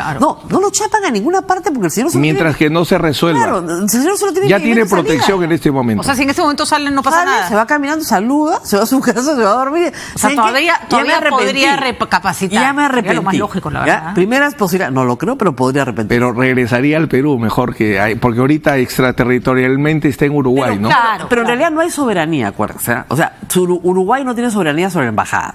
No lo chapan a ninguna parte porque el señor se mientras que no se resuelva. Claro, el señor solo tiene ya que tiene meter protección salida. en este momento. O sea, si en este momento salen no pasa nada. Se va caminando, saluda, se va a su casa, se va a dormir. O sea, todavía podría recapacitar. Ya me arrepentí. Sería lo más lógico, la verdad. Primeras posibilidades, no lo creo, pero podría arrepentir. Pero regresaría al Perú mejor que hay, porque ahorita extraterritorialmente está en Uruguay, pero, ¿no? Claro, pero en realidad no hay soberanía, acuérdense. O sea, Uruguay no tiene soberanía sobre la embajada.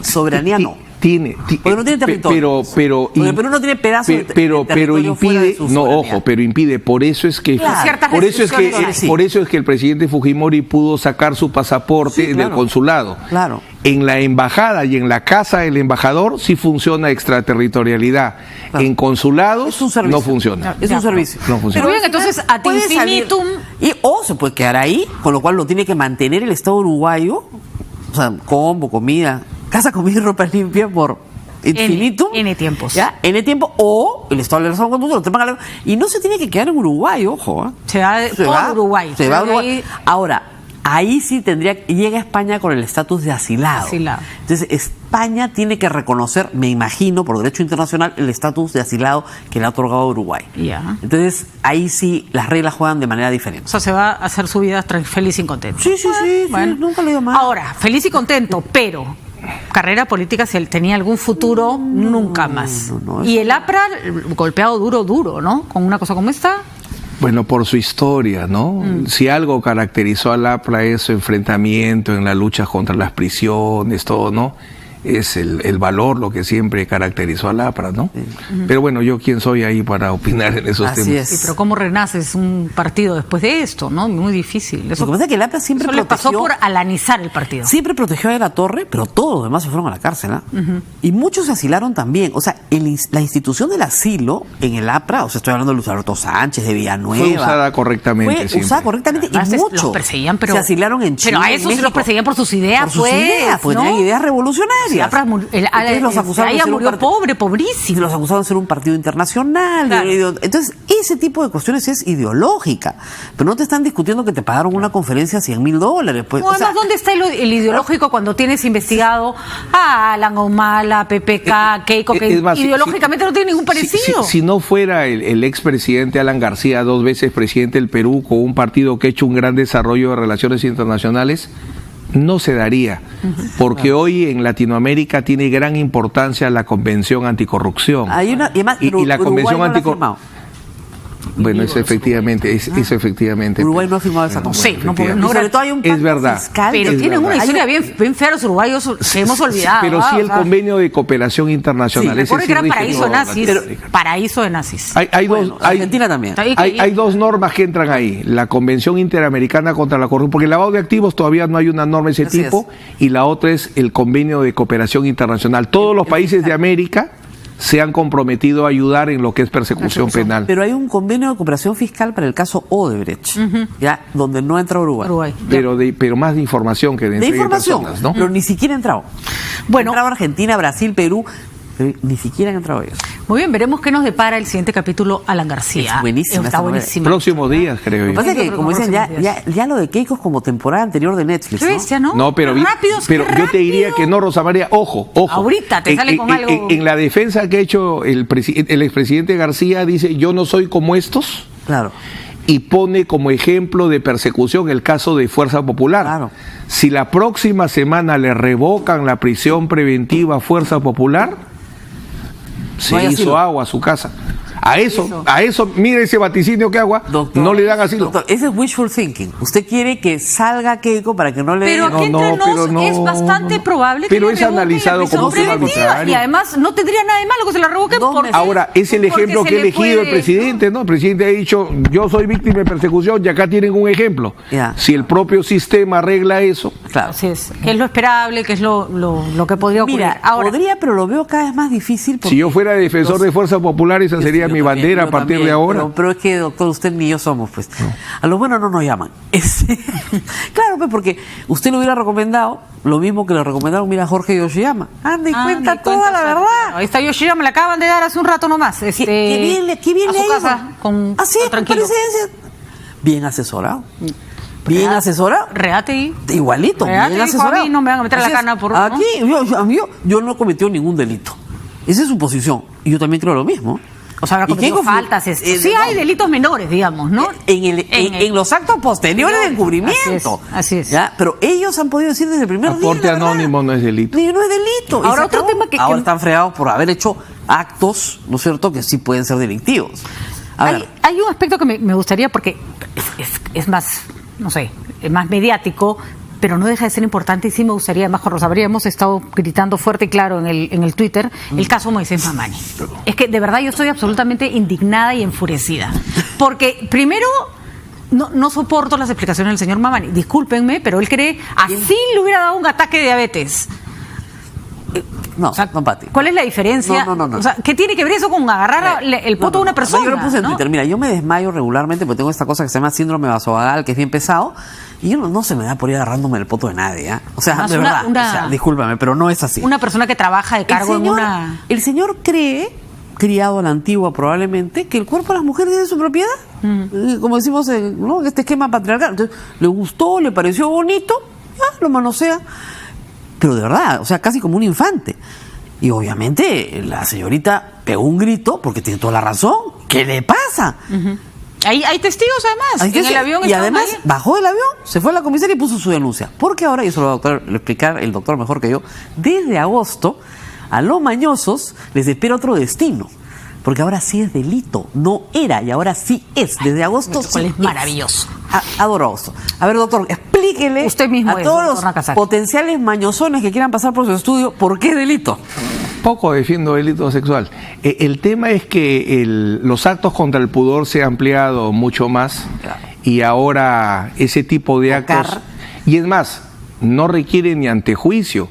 Soberanía no. Porque no tiene territorio. Pero Perú no tiene pedazos de territorio fuera de impide, su no, soberanía. ojo, pero impide, por eso es que Ciertas por eso restricciones es que el presidente Fujimori pudo sacar su pasaporte del consulado. Claro. En la embajada y en la casa del embajador sí funciona extraterritorialidad. Claro. En consulados no funciona. Es un servicio. No funciona. Pero bien, entonces, ad infinitum. O se puede quedar ahí, con lo cual lo tiene que mantener el Estado uruguayo. O sea, combo, comida, casa, comida y ropa limpia por infinitum. N tiempos. ¿Ya? N tiempo. O el Estado de la conducto lo trepan a y no se tiene que quedar en Uruguay, ojo. Se va por Uruguay. Se va a Uruguay. Ahora, ahí sí llega España con el estatus de asilado. Entonces, España tiene que reconocer, me imagino, por derecho internacional, el estatus de asilado que le ha otorgado Uruguay. Ya. Entonces, ahí sí las reglas juegan de manera diferente. O sea, se va a hacer su vida feliz y contento. Sí, nunca le digo mal. Ahora, feliz y contento, pero carrera política, si él tenía algún futuro, nunca más. Y el APRA golpeado duro, ¿no? Con una cosa como esta. Bueno, por su historia, ¿no? Si algo caracterizó al APRA es su enfrentamiento en la lucha contra las prisiones, todo, ¿no? Es el valor lo que siempre caracterizó al APRA, ¿no? Sí. Pero bueno, yo quién soy ahí para opinar en esos temas. Sí, pero ¿cómo renaces un partido después de esto, no? Muy difícil. Lo que pasa es que el APRA siempre le pasó por alanizar el partido. Siempre protegió a De la Torre, pero todos los demás se fueron a la cárcel, ¿eh? Y muchos se asilaron también. O sea, la institución del asilo en el APRA, o sea, estoy hablando de Luis Alberto Sánchez, de Villanueva. Fue usada correctamente. Fue usada correctamente y muchos los perseguían, pero se asilaron en Chile. Pero a esos sí los perseguían por sus ideas, porque tenían ideas revolucionarias. Los acusaron de ser murió pobrísimo. Los acusaron de ser un partido internacional. Claro. Entonces, ese tipo de cuestiones es ideológica. Pero no te están discutiendo que te pagaron una conferencia $100,000. Pues, no, además, ¿dónde está el ideológico cuando tienes investigado a Alan Humala, a PPK, Keiko, que ideológicamente no tiene ningún parecido? Si no fuera el expresidente Alan García, 2 veces presidente del Perú, con un partido que ha hecho un gran desarrollo de relaciones internacionales, no se daría, porque hoy en Latinoamérica tiene gran importancia la Convención Anticorrupción. Hay una, y la Convención Anticorrupción. Bueno, eso efectivamente. Uruguay no ha firmado esa convención. Sí, sobre todo hay un pacto es verdad. fiscal. Pero tienen una historia bien fea los uruguayos, que hemos olvidado. Pero sí el convenio de cooperación internacional. Recuerda que era paraíso de nazis. Argentina también. Hay 2 normas que entran ahí. La Convención Interamericana contra la Corrupción, porque el lavado de activos todavía no hay una norma de ese tipo, y la otra es el convenio de cooperación internacional. Todos los países de América se han comprometido a ayudar en lo que es persecución penal. Pero hay un convenio de cooperación fiscal para el caso Odebrecht, ya donde no entra Uruguay. Pero más de información que de información, personas, ¿no? Pero ni siquiera ha entrado. Bueno, entraba Argentina, Brasil, Perú, pero ni siquiera han entrado ellos. Muy bien, veremos qué nos depara el siguiente capítulo Alan García. Es buenísima. Está buenísimo. Próximos días, creo yo. Lo que pasa es que, como dicen, ya lo de Keiko es como temporada anterior de Netflix, ¿no? Bestia, ¿no? No, pero yo te diría que no, Rosa María, ojo. Ahorita te sale con algo. En la defensa que ha hecho el expresidente García, dice, yo no soy como estos. Claro. Y pone como ejemplo de persecución el caso de Fuerza Popular. Claro. Si la próxima semana le revocan la prisión preventiva a Fuerza Popular, se hizo agua a su casa. A eso, mire ese vaticinio que hago, Doctor, no le dan asilo. Doctor, ese es wishful thinking. Usted quiere que salga Keiko para que no le Pero den... aquí entre nos es bastante probable que pero le es revoquen analizado la prisión como tema preventiva. arbitrario. Y además no tendría nada de malo que se la revoquen. Ahora, es el ejemplo que ha elegido el presidente, ¿no? El presidente ha dicho, yo soy víctima de persecución y acá tienen un ejemplo. Ya. Si el propio sistema arregla eso... Claro. Así es, que es lo esperable, que es lo que podría ocurrir. Mira, Ahora, podría, pero lo veo cada vez más difícil. Si yo fuera defensor de Fuerza Popular, esa sería mi bandera a partir de ahora. Pero es que, doctor, usted ni yo somos, pues. A lo bueno no nos llaman. Claro, pues, porque usted le hubiera recomendado lo mismo que le recomendaron, mira, Jorge Yoshiyama. Anda y cuenta toda la verdad. Ahí está Yoshiyama, me la acaban de dar hace un rato nomás. Qué bien le a su ha ido. casa, Así es, tranquilo. Bien asesorado. Bien asesorado. Reate Igualito, Reate bien dijo, asesorado. a mí no me van a meter Así la es. cana por... Aquí, yo no he cometido ningún delito. Esa es su posición. Y yo también creo lo mismo. O sea, habrá cometido faltas. Sí hay delitos menores, digamos, ¿no? En los actos posteriores de encubrimiento. Así es. ¿Ya? Pero ellos han podido decir desde el primer día. Aporte la verdad. anónimo no es delito. No es delito. Y Ahora, se otro acabó. tema que... Ahora están fregados por haber hecho actos, ¿no es cierto?, que sí pueden ser delictivos. A ver. Hay un aspecto que me gustaría, porque es más, no sé, es más mediático, pero no deja de ser importante y sí me gustaría, además con Rosa María hemos estado gritando fuerte y claro en el Twitter, el caso Moisés Mamani. Es que de verdad yo estoy absolutamente indignada y enfurecida. Porque primero... No soporto las explicaciones del señor Mamani. Discúlpenme, pero él cree así le hubiera dado un ataque de diabetes. No, O sea, no, Pati. ¿cuál es la diferencia? No. O sea, ¿qué tiene que ver eso con agarrar el poto de una persona? Yo lo puse en ¿no? Twitter. Mira, yo me desmayo regularmente porque tengo esta cosa que se llama síndrome vasovagal, que es bien pesado, y yo no se me da por ir agarrándome el poto de nadie, ¿eh? O sea, Además, de verdad. una- O sea, discúlpame, pero no es así. Una persona que trabaja de cargo en una... El señor cree, criado a la antigua probablemente, que el cuerpo de las mujeres es de su propiedad. Como decimos ¿no? en este esquema patriarcal. Entonces, le gustó, le pareció bonito, lo manosea. Pero de verdad, o sea, casi como un infante. Y obviamente la señorita pegó un grito porque tiene toda la razón. ¿Qué le pasa? Hay testigos además. Ahí En el avión y estaban además ahí. bajó del avión, se fue a la comisaría y puso su denuncia. Porque ahora, y eso lo va a explicar el doctor mejor que yo, desde agosto a los mañosos les espera otro destino. Porque ahora sí es delito, no era y ahora sí es. Desde agosto Lo cual sí es maravilloso. Adoro agosto. A ver, doctor, explíquele Usted mismo a es, todos doctor los Nakazaki. potenciales mañosones que quieran pasar por su estudio por qué es delito. Poco defiendo delito sexual. El tema es que los actos contra el pudor se han ampliado mucho más y ahora ese tipo de actos... Y es más, no requiere ni antejuicio,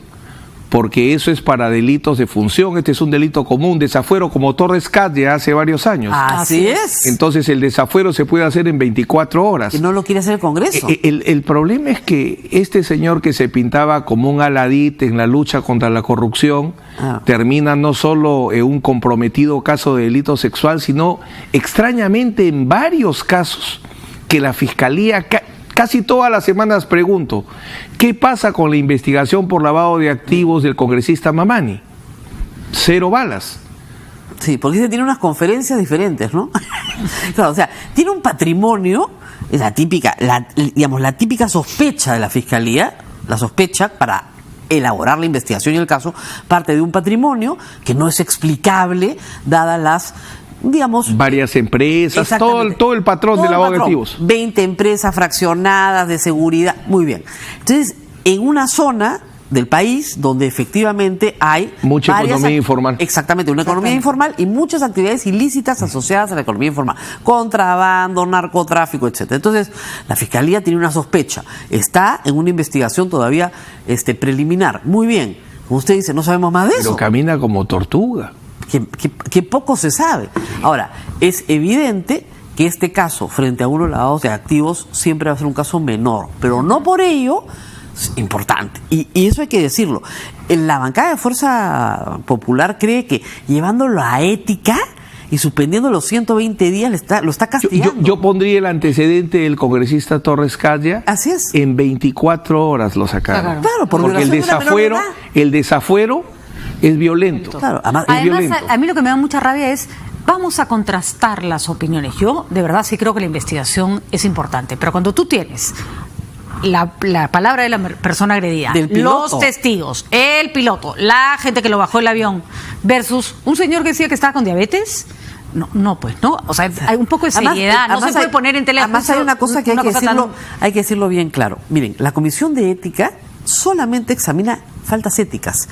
porque eso es para delitos de función. Este es un delito común, desafuero, como Torres Cat ya hace varios años. Así es. Entonces el desafuero se puede hacer en 24 horas. Que no lo quiere hacer el Congreso. El problema es que este señor que se pintaba como un aladit en la lucha contra la corrupción termina no solo en un comprometido caso de delito sexual, sino extrañamente en varios casos que la Fiscalía... Casi todas las semanas pregunto, ¿qué pasa con la investigación por lavado de activos del congresista Mamani? 0 balas. Sí, porque se tiene unas conferencias diferentes, ¿no? Claro, o sea, tiene un patrimonio, es la típica sospecha de la Fiscalía, la sospecha para elaborar la investigación y el caso, parte de un patrimonio que no es explicable, dadas las... varias empresas, todo el patrón de lavado de activos. 20 empresas fraccionadas de seguridad, muy bien. Entonces, en una zona del país donde efectivamente hay mucha economía informal. Exactamente, una economía informal y muchas actividades ilícitas asociadas a la economía informal, contrabando, narcotráfico, etcétera. Entonces, la Fiscalía tiene una sospecha, está en una investigación todavía preliminar. Muy bien, como usted dice, no sabemos más de eso. Pero camina como tortuga. Que poco se sabe. Ahora, es evidente que este caso, frente a unos lavados de activos, siempre va a ser un caso menor, pero no por ello es importante. Y eso hay que decirlo. La bancada de Fuerza Popular cree que llevándolo a ética y suspendiendo los 120 días lo está castigando. Yo pondría el antecedente del congresista Torres Calle. Así es. En 24 horas lo sacaron. Claro, porque el desafuero es violento. Claro, además, a mí lo que me da mucha rabia es, vamos a contrastar las opiniones. Yo, de verdad, sí creo que la investigación es importante, pero cuando tú tienes la palabra de la persona agredida, los testigos, el piloto, la gente que lo bajó del avión, versus un señor que decía que estaba con diabetes, No, pues, ¿no? O sea, hay un poco de seriedad, no se puede poner en tela de Además juicio hay una cosa que hay que decirlo bien claro. Miren, la Comisión de Ética solamente examina faltas éticas.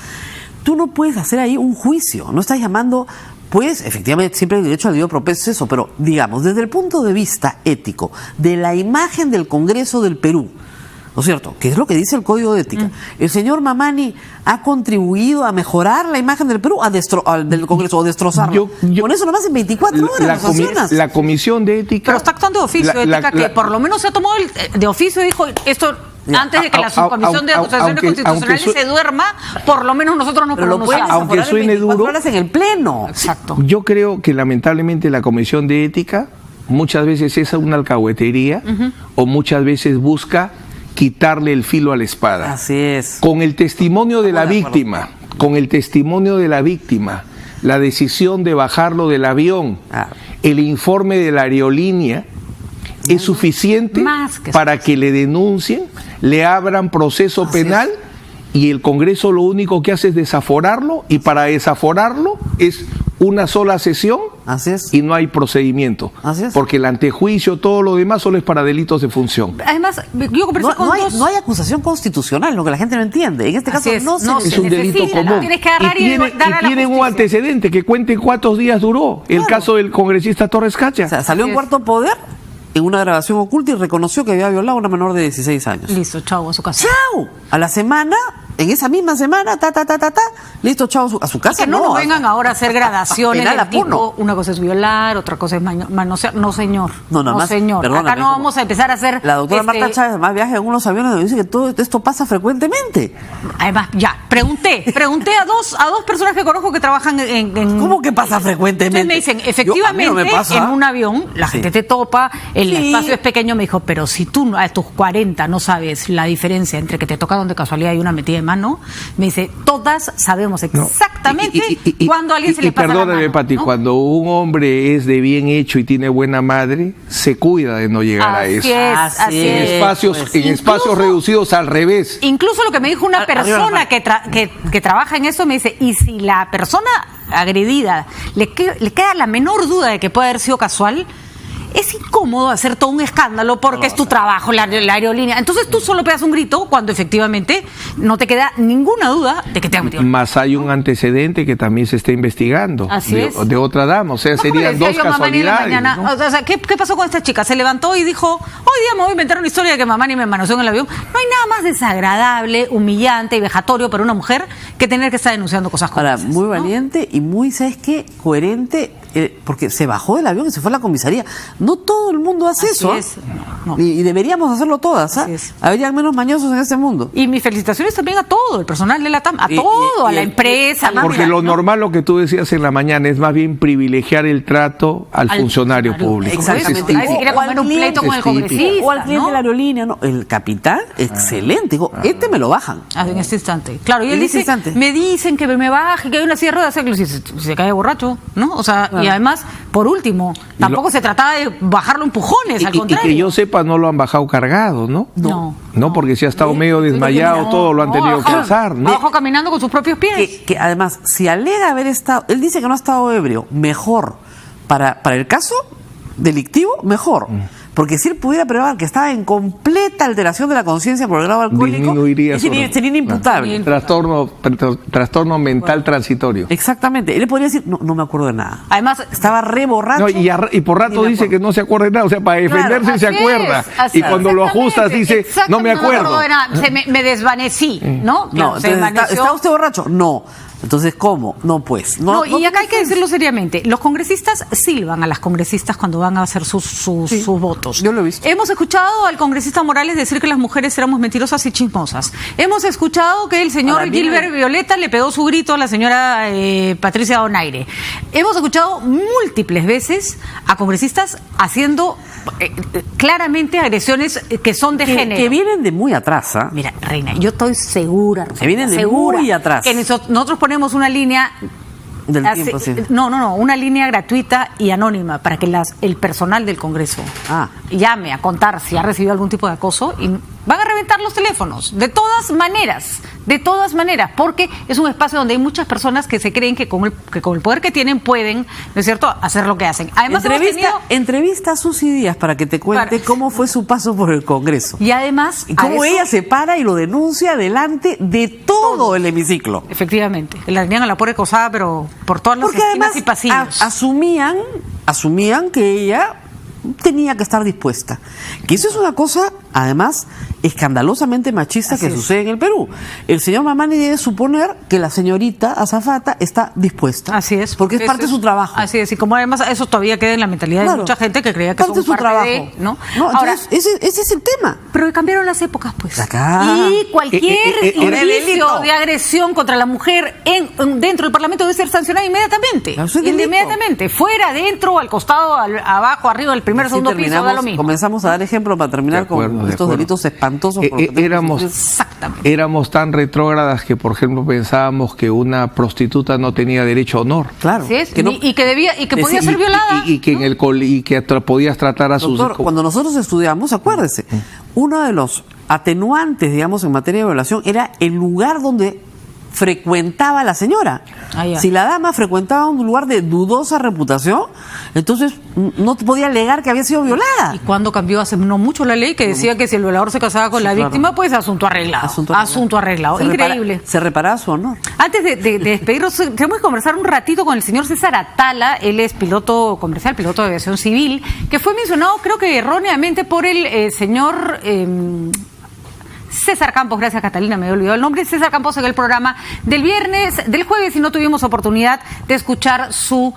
Tú no puedes hacer ahí un juicio, no estás llamando, pues, efectivamente, siempre el derecho al debido proceso, pero digamos, desde el punto de vista ético, de la imagen del Congreso del Perú, ¿no es cierto? Que es lo que dice el Código de Ética. El señor Mamani ha contribuido a mejorar la imagen del Perú, del Congreso, o destrozarlo. Con eso nomás en 24 horas la Comisión de Ética... Pero está actuando de oficio, ética, que por lo menos se ha tomado de oficio y dijo, esto... Antes de que la subcomisión de acusaciones constitucionales se duerma, por lo menos nosotros nos pronunciamos. Aunque suene duro, en el pleno. Exacto. Yo creo que lamentablemente la Comisión de Ética muchas veces es una alcahuetería o muchas veces busca quitarle el filo a la espada. Así es. Con el testimonio de la víctima, la decisión de bajarlo del avión, el informe de la aerolínea, es suficiente para que le denuncien, le abran proceso penal y el Congreso lo único que hace es desaforarlo, y para desaforarlo es una sola sesión y no hay procedimiento. Porque el antejuicio, todo lo demás solo es para delitos de función. Además, yo no hay acusación constitucional, lo que la gente no entiende. En este caso es un delito común. Tienes que agarrar y tienen un antecedente, que cuenten cuántos días duró el caso del congresista Torres Cacha. O sea, salió en Cuarto Poder en una grabación oculta y reconoció que había violado a una menor de 16 años. Listo, chau, a su casa. ¡Chau! A la semana, en esa misma semana, listo, chau, a su casa. Que no nos vengan ahora a hacer gradaciones del tipo, una cosa es violar, otra cosa es manosear. No, señor. No, señor. Perdóname, acá no vamos a empezar a hacer... La doctora Marta Chávez además viaja en unos aviones donde dice que todo esto pasa frecuentemente. Además, ya, pregunté a dos personas que conozco que trabajan en... ¿Cómo que pasa frecuentemente? Entonces me dicen, efectivamente, en un avión, la gente te topa, el espacio es pequeño. Me dijo, pero si tú a tus 40 no sabes la diferencia entre que te tocaron de casualidad y una metida de mano, me dice, todas sabemos exactamente cuando a alguien se le pasa la mano. Perdóname, Pati, cuando un hombre es de bien hecho y tiene buena madre, se cuida de no llegar a eso. En espacios reducidos al revés. Incluso lo que me dijo una persona que trabaja en eso, me dice, y si la persona agredida le queda la menor duda de que puede haber sido casual, es incómodo hacer todo un escándalo porque es tu trabajo, la aerolínea. Entonces tú solo pegas un grito cuando efectivamente no te queda ninguna duda de que te han metido. Más hay un antecedente que también se está investigando de otra dama, o sea, serían dos casualidades. ¿No? O sea, ¿qué pasó con esta chica? Se levantó y dijo, hoy día me voy a inventar una historia de que Mamani me manoseó en el avión. No hay nada más desagradable, humillante y vejatorio para una mujer que tener que estar denunciando cosas como esas. Muy valiente y muy, ¿sabes qué? Coherente, porque se bajó del avión y se fue a la comisaría. No todo el mundo hace eso. Y deberíamos hacerlo todas. Habría menos mañosos en este mundo. Y mis felicitaciones también a todo el personal de la TAM, a la empresa. Porque lo normal, lo que tú decías en la mañana, es más bien privilegiar el trato al funcionario público. Exactamente. Si quiere comer un pleito con el congresista. O al cliente de la aerolínea. No, el capitán, excelente. Digo, me lo bajan. En este instante. Claro, y él dice, me dicen que me baje, que hay una silla de ruedas, se cae borracho, ¿no? O sea, y además, por último, tampoco se trataba de bajarlo empujones, al contrario. Y que yo sepa, no lo han bajado cargado, ¿no? No, porque si ha estado medio desmayado, todo lo han tenido que alzar, ¿no? Bajó caminando con sus propios pies. Que además, si alega haber estado, él dice que no ha estado ebrio, mejor. Para el caso delictivo, mejor. Porque si él pudiera probar que estaba en completa alteración de la conciencia por el grado alcohólico, sería inimputable. Trastorno mental transitorio. Exactamente. Él le podría decir, no me acuerdo de nada. Además, estaba re borracho. Y por rato dice que no se acuerda de nada. O sea, para defenderse se acuerda. Y cuando lo ajustas dice, no me acuerdo. No me acuerdo de nada. Me desvanecí, ¿no? ¿Está usted borracho? No. Entonces, ¿cómo? No, pues. Y acá hay que decirlo seriamente. Los congresistas silban a las congresistas cuando van a hacer sus votos. Yo lo he visto. Hemos escuchado al congresista Morales decir que las mujeres éramos mentirosas y chismosas. Hemos escuchado que el señor Gilbert Violeta le pegó su grito a la señora Patricia Donaire. Hemos escuchado múltiples veces a congresistas haciendo claramente agresiones que son de género. Que vienen de muy atrás. Mira, Reina, yo estoy segura. Que vienen de muy atrás. Que nosotros ponemos una línea del tiempo, sí. Una línea gratuita y anónima para que el personal del Congreso llame a contar si ha recibido algún tipo de acoso y van a reventar reventar los teléfonos, de todas maneras, porque es un espacio donde hay muchas personas que se creen que con el poder que tienen pueden, ¿no es cierto?, hacer lo que hacen. Además, entrevista a Susy Díaz para que te cuente cómo fue su paso por el Congreso. Y además... Cómo ella se para y lo denuncia delante de todo el hemiciclo. Efectivamente, la tenían a la pobre cosada, pero por todas las esquinas y pasillos. Asumían que ella tenía que estar dispuesta. Que eso es una cosa, además, escandalosamente machista que sucede en el Perú. El señor Mamani debe suponer que la señorita azafata está dispuesta. Así es. Porque es parte de su trabajo. Así es. Y como además eso todavía queda en la mentalidad de mucha gente que creía que parte son de su trabajo. ¿no? Ahora, ese es el tema. Pero cambiaron las épocas, pues. Acá. Y cualquier indicio de agresión contra la mujer dentro del Parlamento debe ser sancionado inmediatamente. Inmediatamente. Fuera, dentro, al costado, abajo, arriba, el primer, segundo piso, da lo mismo. Comenzamos a dar ejemplo para terminar con estos delitos espantosos. Éramos tan retrógradas que, por ejemplo, pensábamos que una prostituta no tenía derecho a honor. Claro. Sí, y que podía ser violada. Y que podías tratar a sus... Doctor, cuando nosotros estudiamos, acuérdese, uno de los atenuantes, digamos, en materia de violación era el lugar donde frecuentaba la señora. Si la dama frecuentaba un lugar de dudosa reputación, entonces no podía alegar que había sido violada. ¿Y cuando cambió hace no mucho la ley que decía que si el violador se casaba con la víctima, pues asunto arreglado? Asunto arreglado. Increíble. Se reparaba su honor. Antes de despedirnos, tenemos que conversar un ratito con el señor César Atala. Él es piloto comercial, piloto de aviación civil, que fue mencionado, creo que erróneamente, por el señor... César Campos, gracias Catalina, me había olvidado el nombre. César Campos en el programa del jueves, y no tuvimos oportunidad de escuchar su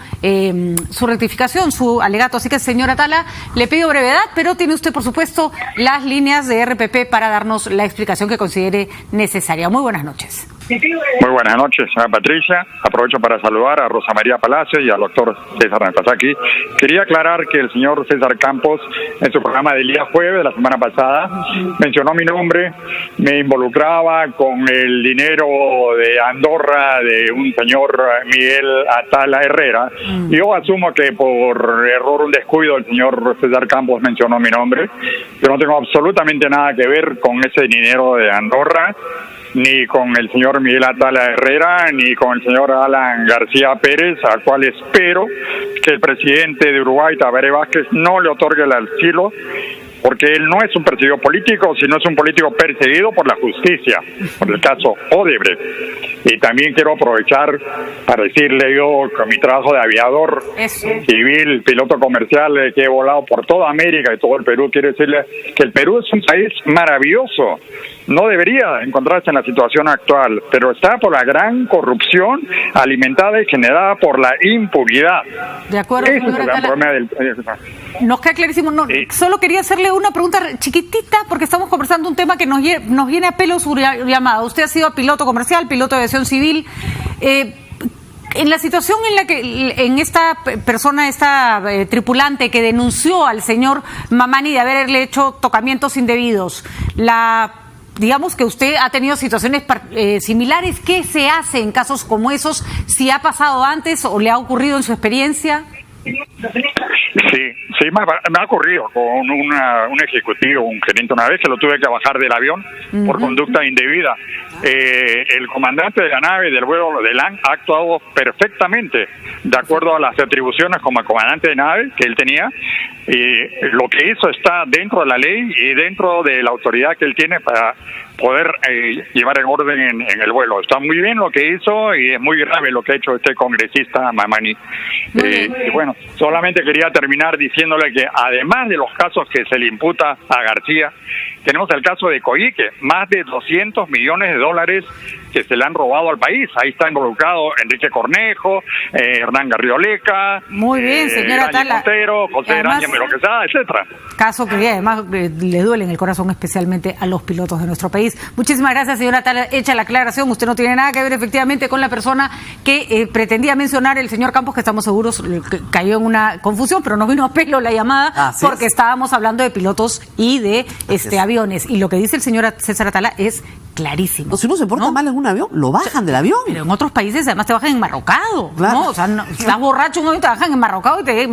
rectificación, su alegato. Así que, señora Atala, le pido brevedad, pero tiene usted, por supuesto, las líneas de RPP para darnos la explicación que considere necesaria. Muy buenas noches. Muy buenas noches, señora Patricia. Aprovecho para saludar a Rosa María Palacio y al doctor César Nakazaki. Quería aclarar que el señor César Campos, en su programa del día jueves de la semana pasada, mencionó mi nombre, me involucraba con el dinero de Andorra de un señor Miguel Atala Herrera. Yo asumo que por error, un descuido, el señor César Campos mencionó mi nombre. Yo no tengo absolutamente nada que ver con ese dinero de Andorra, ni con el señor Miguel Atala Herrera, ni con el señor Alan García Pérez, al cual espero que el presidente de Uruguay, Tabaré Vázquez, no le otorgue el asilo, porque él no es un perseguido político, sino es un político perseguido por la justicia, por el caso Odebrecht. Y también quiero aprovechar para decirle yo, con mi trabajo de aviador civil, piloto comercial, que he volado por toda América y todo el Perú, quiero decirle que el Perú es un país maravilloso. No debería encontrarse en la situación actual, pero está por la gran corrupción alimentada y generada por la impunidad. De acuerdo, ese es el gran problema del... Nos queda clarísimo. No, solo quería hacerle una pregunta chiquitita, porque estamos conversando un tema que nos viene a pelo su llamada. Usted ha sido piloto comercial, piloto de aviación civil. En la situación en la que esta persona, tripulante que denunció al señor Mamani de haberle hecho tocamientos indebidos, digamos que usted ha tenido situaciones similares, ¿qué se hace en casos como esos? ¿Si ha pasado antes o le ha ocurrido en su experiencia? Sí, me ha ocurrido con un ejecutivo, un gerente, una vez que lo tuve que bajar del avión por conducta indebida. El comandante de la nave del vuelo de LAN ha actuado perfectamente de acuerdo a las atribuciones como comandante de nave que él tenía, y lo que hizo está dentro de la ley y dentro de la autoridad que él tiene para poder llevar en orden en el vuelo. Está muy bien lo que hizo y es muy grave lo que ha hecho este congresista Mamani. Y bueno, solamente quería terminar diciéndole que además de los casos que se le imputa a García, tenemos el caso de Coyique, más de 200 millones de dólares que se le han robado al país. Ahí está involucrado Enrique Cornejo, Hernán Garrioleca, muy bien, señora Atala, Montero, José Araña Meroquesada, etcétera. Caso que además le duele en el corazón especialmente a los pilotos de nuestro país. Muchísimas gracias, señora Atala. Hecha la aclaración, usted no tiene nada que ver efectivamente con la persona que pretendía mencionar el señor Campos, que estamos seguros que cayó en una confusión, pero nos vino a pelo la llamada porque estábamos hablando de pilotos y de aviones. Y lo que dice el señor César Atala es clarísimo. Si uno se porta mal en un avión, lo bajan del avión. Pero en otros países además te bajan enmarrocado, claro. ¿no? O sea, estás borracho un momento, te bajan enmarrocado y te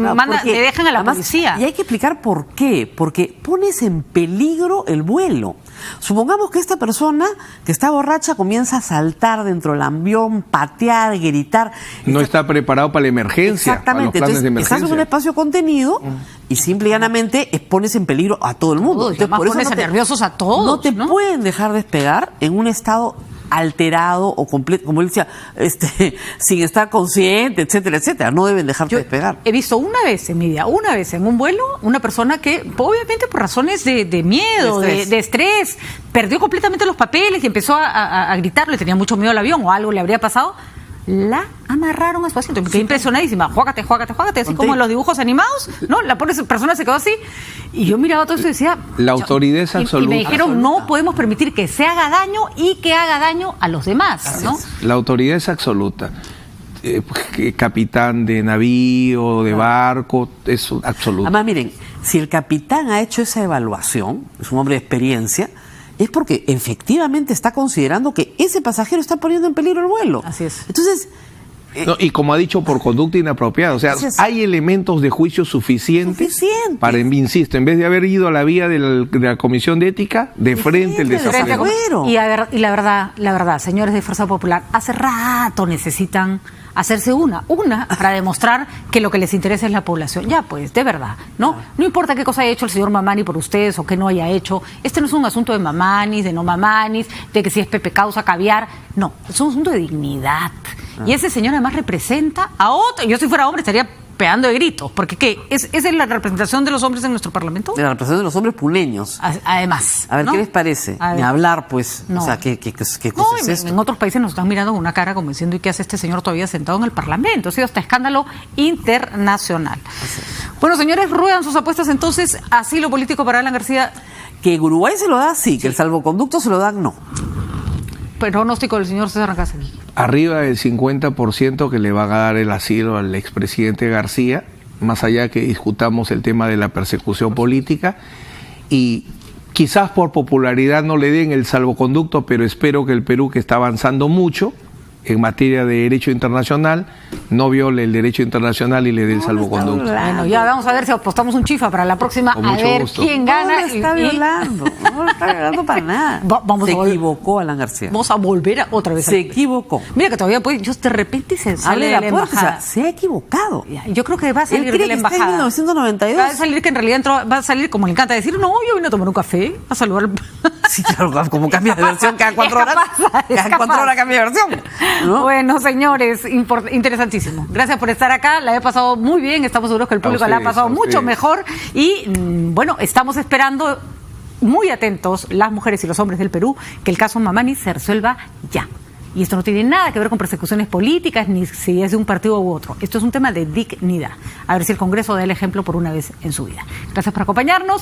dejan a la policía. Y hay que explicar por qué. Porque pones en peligro el vuelo. Supongamos que esta persona que está borracha comienza a saltar dentro del avión, patear, gritar. No está preparado para la emergencia, para los Exactamente. planes de Entonces, emergencia. estás en un espacio contenido y simple y llanamente expones en peligro a todo el mundo. Uy, además pones nerviosos a todos, No te ¿no? pueden dejar despegar en un estado alterado o completo, como él decía, sin estar consciente, etcétera, etcétera. No deben dejarte Yo despegar. he visto una vez en mi vida, una vez en un vuelo, una persona que, obviamente por razones de miedo, de estrés, perdió completamente los papeles y empezó a gritar, le tenía mucho miedo al avión o algo le habría pasado. La amarraron a su asiento. Me quedé impresionadísima. Juágate, así como en los dibujos animados, ¿no? La pobre persona se quedó así. Y yo miraba todo eso y decía... La autoridad es absoluta. Y me dijeron, no podemos permitir que se haga daño y que haga daño a los demás, ¿no? La autoridad es absoluta. Capitán de navío, de barco, es absoluto. Además, miren, si el capitán ha hecho esa evaluación, es un hombre de experiencia, es porque efectivamente está considerando que ese pasajero está poniendo en peligro el vuelo. Así es. Entonces... No, y como ha dicho, por conducta inapropiada. O sea, hay elementos de juicio suficientes para, insisto, en vez de haber ido a la vía de la Comisión de Ética, de frente el desafuero. Y la verdad, señores de Fuerza Popular, hace rato necesitan hacerse una para demostrar que lo que les interesa es la población. Ya, pues, de verdad, ¿no? No importa qué cosa haya hecho el señor Mamani por ustedes o qué no haya hecho. Este no es un asunto de mamanis, de no mamanis, de que si es Pepe Causa, caviar. No, es un asunto de dignidad. Y ese señor además representa a otro. Yo si fuera hombre estaría pegando de gritos, porque ¿qué? ¿Es la representación de los hombres en nuestro Parlamento? De la representación de los hombres puneños. Además. A ver, ¿no? ¿qué les parece? Ni hablar, pues. No. O sea, ¿qué cosa es esto? En otros países nos están mirando con una cara como diciendo, ¿y qué hace este señor todavía sentado en el Parlamento? Ha sido hasta escándalo internacional. Bueno, señores, ruedan sus apuestas entonces. Asilo político para Alan García. Que Uruguay se lo da, sí. Que el salvoconducto se lo dan, no. Pronóstico del señor César Rancasa. Arriba del 50% que le va a dar el asilo al expresidente García, más allá que discutamos el tema de la persecución política, y quizás por popularidad no le den el salvoconducto, pero espero que el Perú, que está avanzando mucho en materia de derecho internacional, no viole el derecho internacional y le dé el salvoconducto. Bueno, ya vamos a ver si apostamos un chifa para la próxima, Con a mucho ver gusto. quién gana. No lo está violando, no lo está violando para nada. Vamos se a equivocó Alan García. Vamos a volver otra vez. Se equivocó. Mira que todavía puede, de repente se sale de la puerta, embajada. o sea, se ha equivocado. Yo creo que va a salir Él cree de la que está en embajada. 1992. Va a salir que en realidad va a salir como le encanta decir, no, yo vine a tomar un café, a saludar. Sí, claro, como cambia de versión cada 4 horas. Cada 4 horas cambia de versión. ¿No? Bueno, señores, interesantísimo. Gracias por estar acá, la he pasado muy bien, estamos seguros que el público la ha pasado mucho mejor y bueno, estamos esperando muy atentos las mujeres y los hombres del Perú que el caso Mamani se resuelva ya. Y esto no tiene nada que ver con persecuciones políticas ni si es de un partido u otro. Esto es un tema de dignidad. A ver si el Congreso da el ejemplo por una vez en su vida. Gracias por acompañarnos.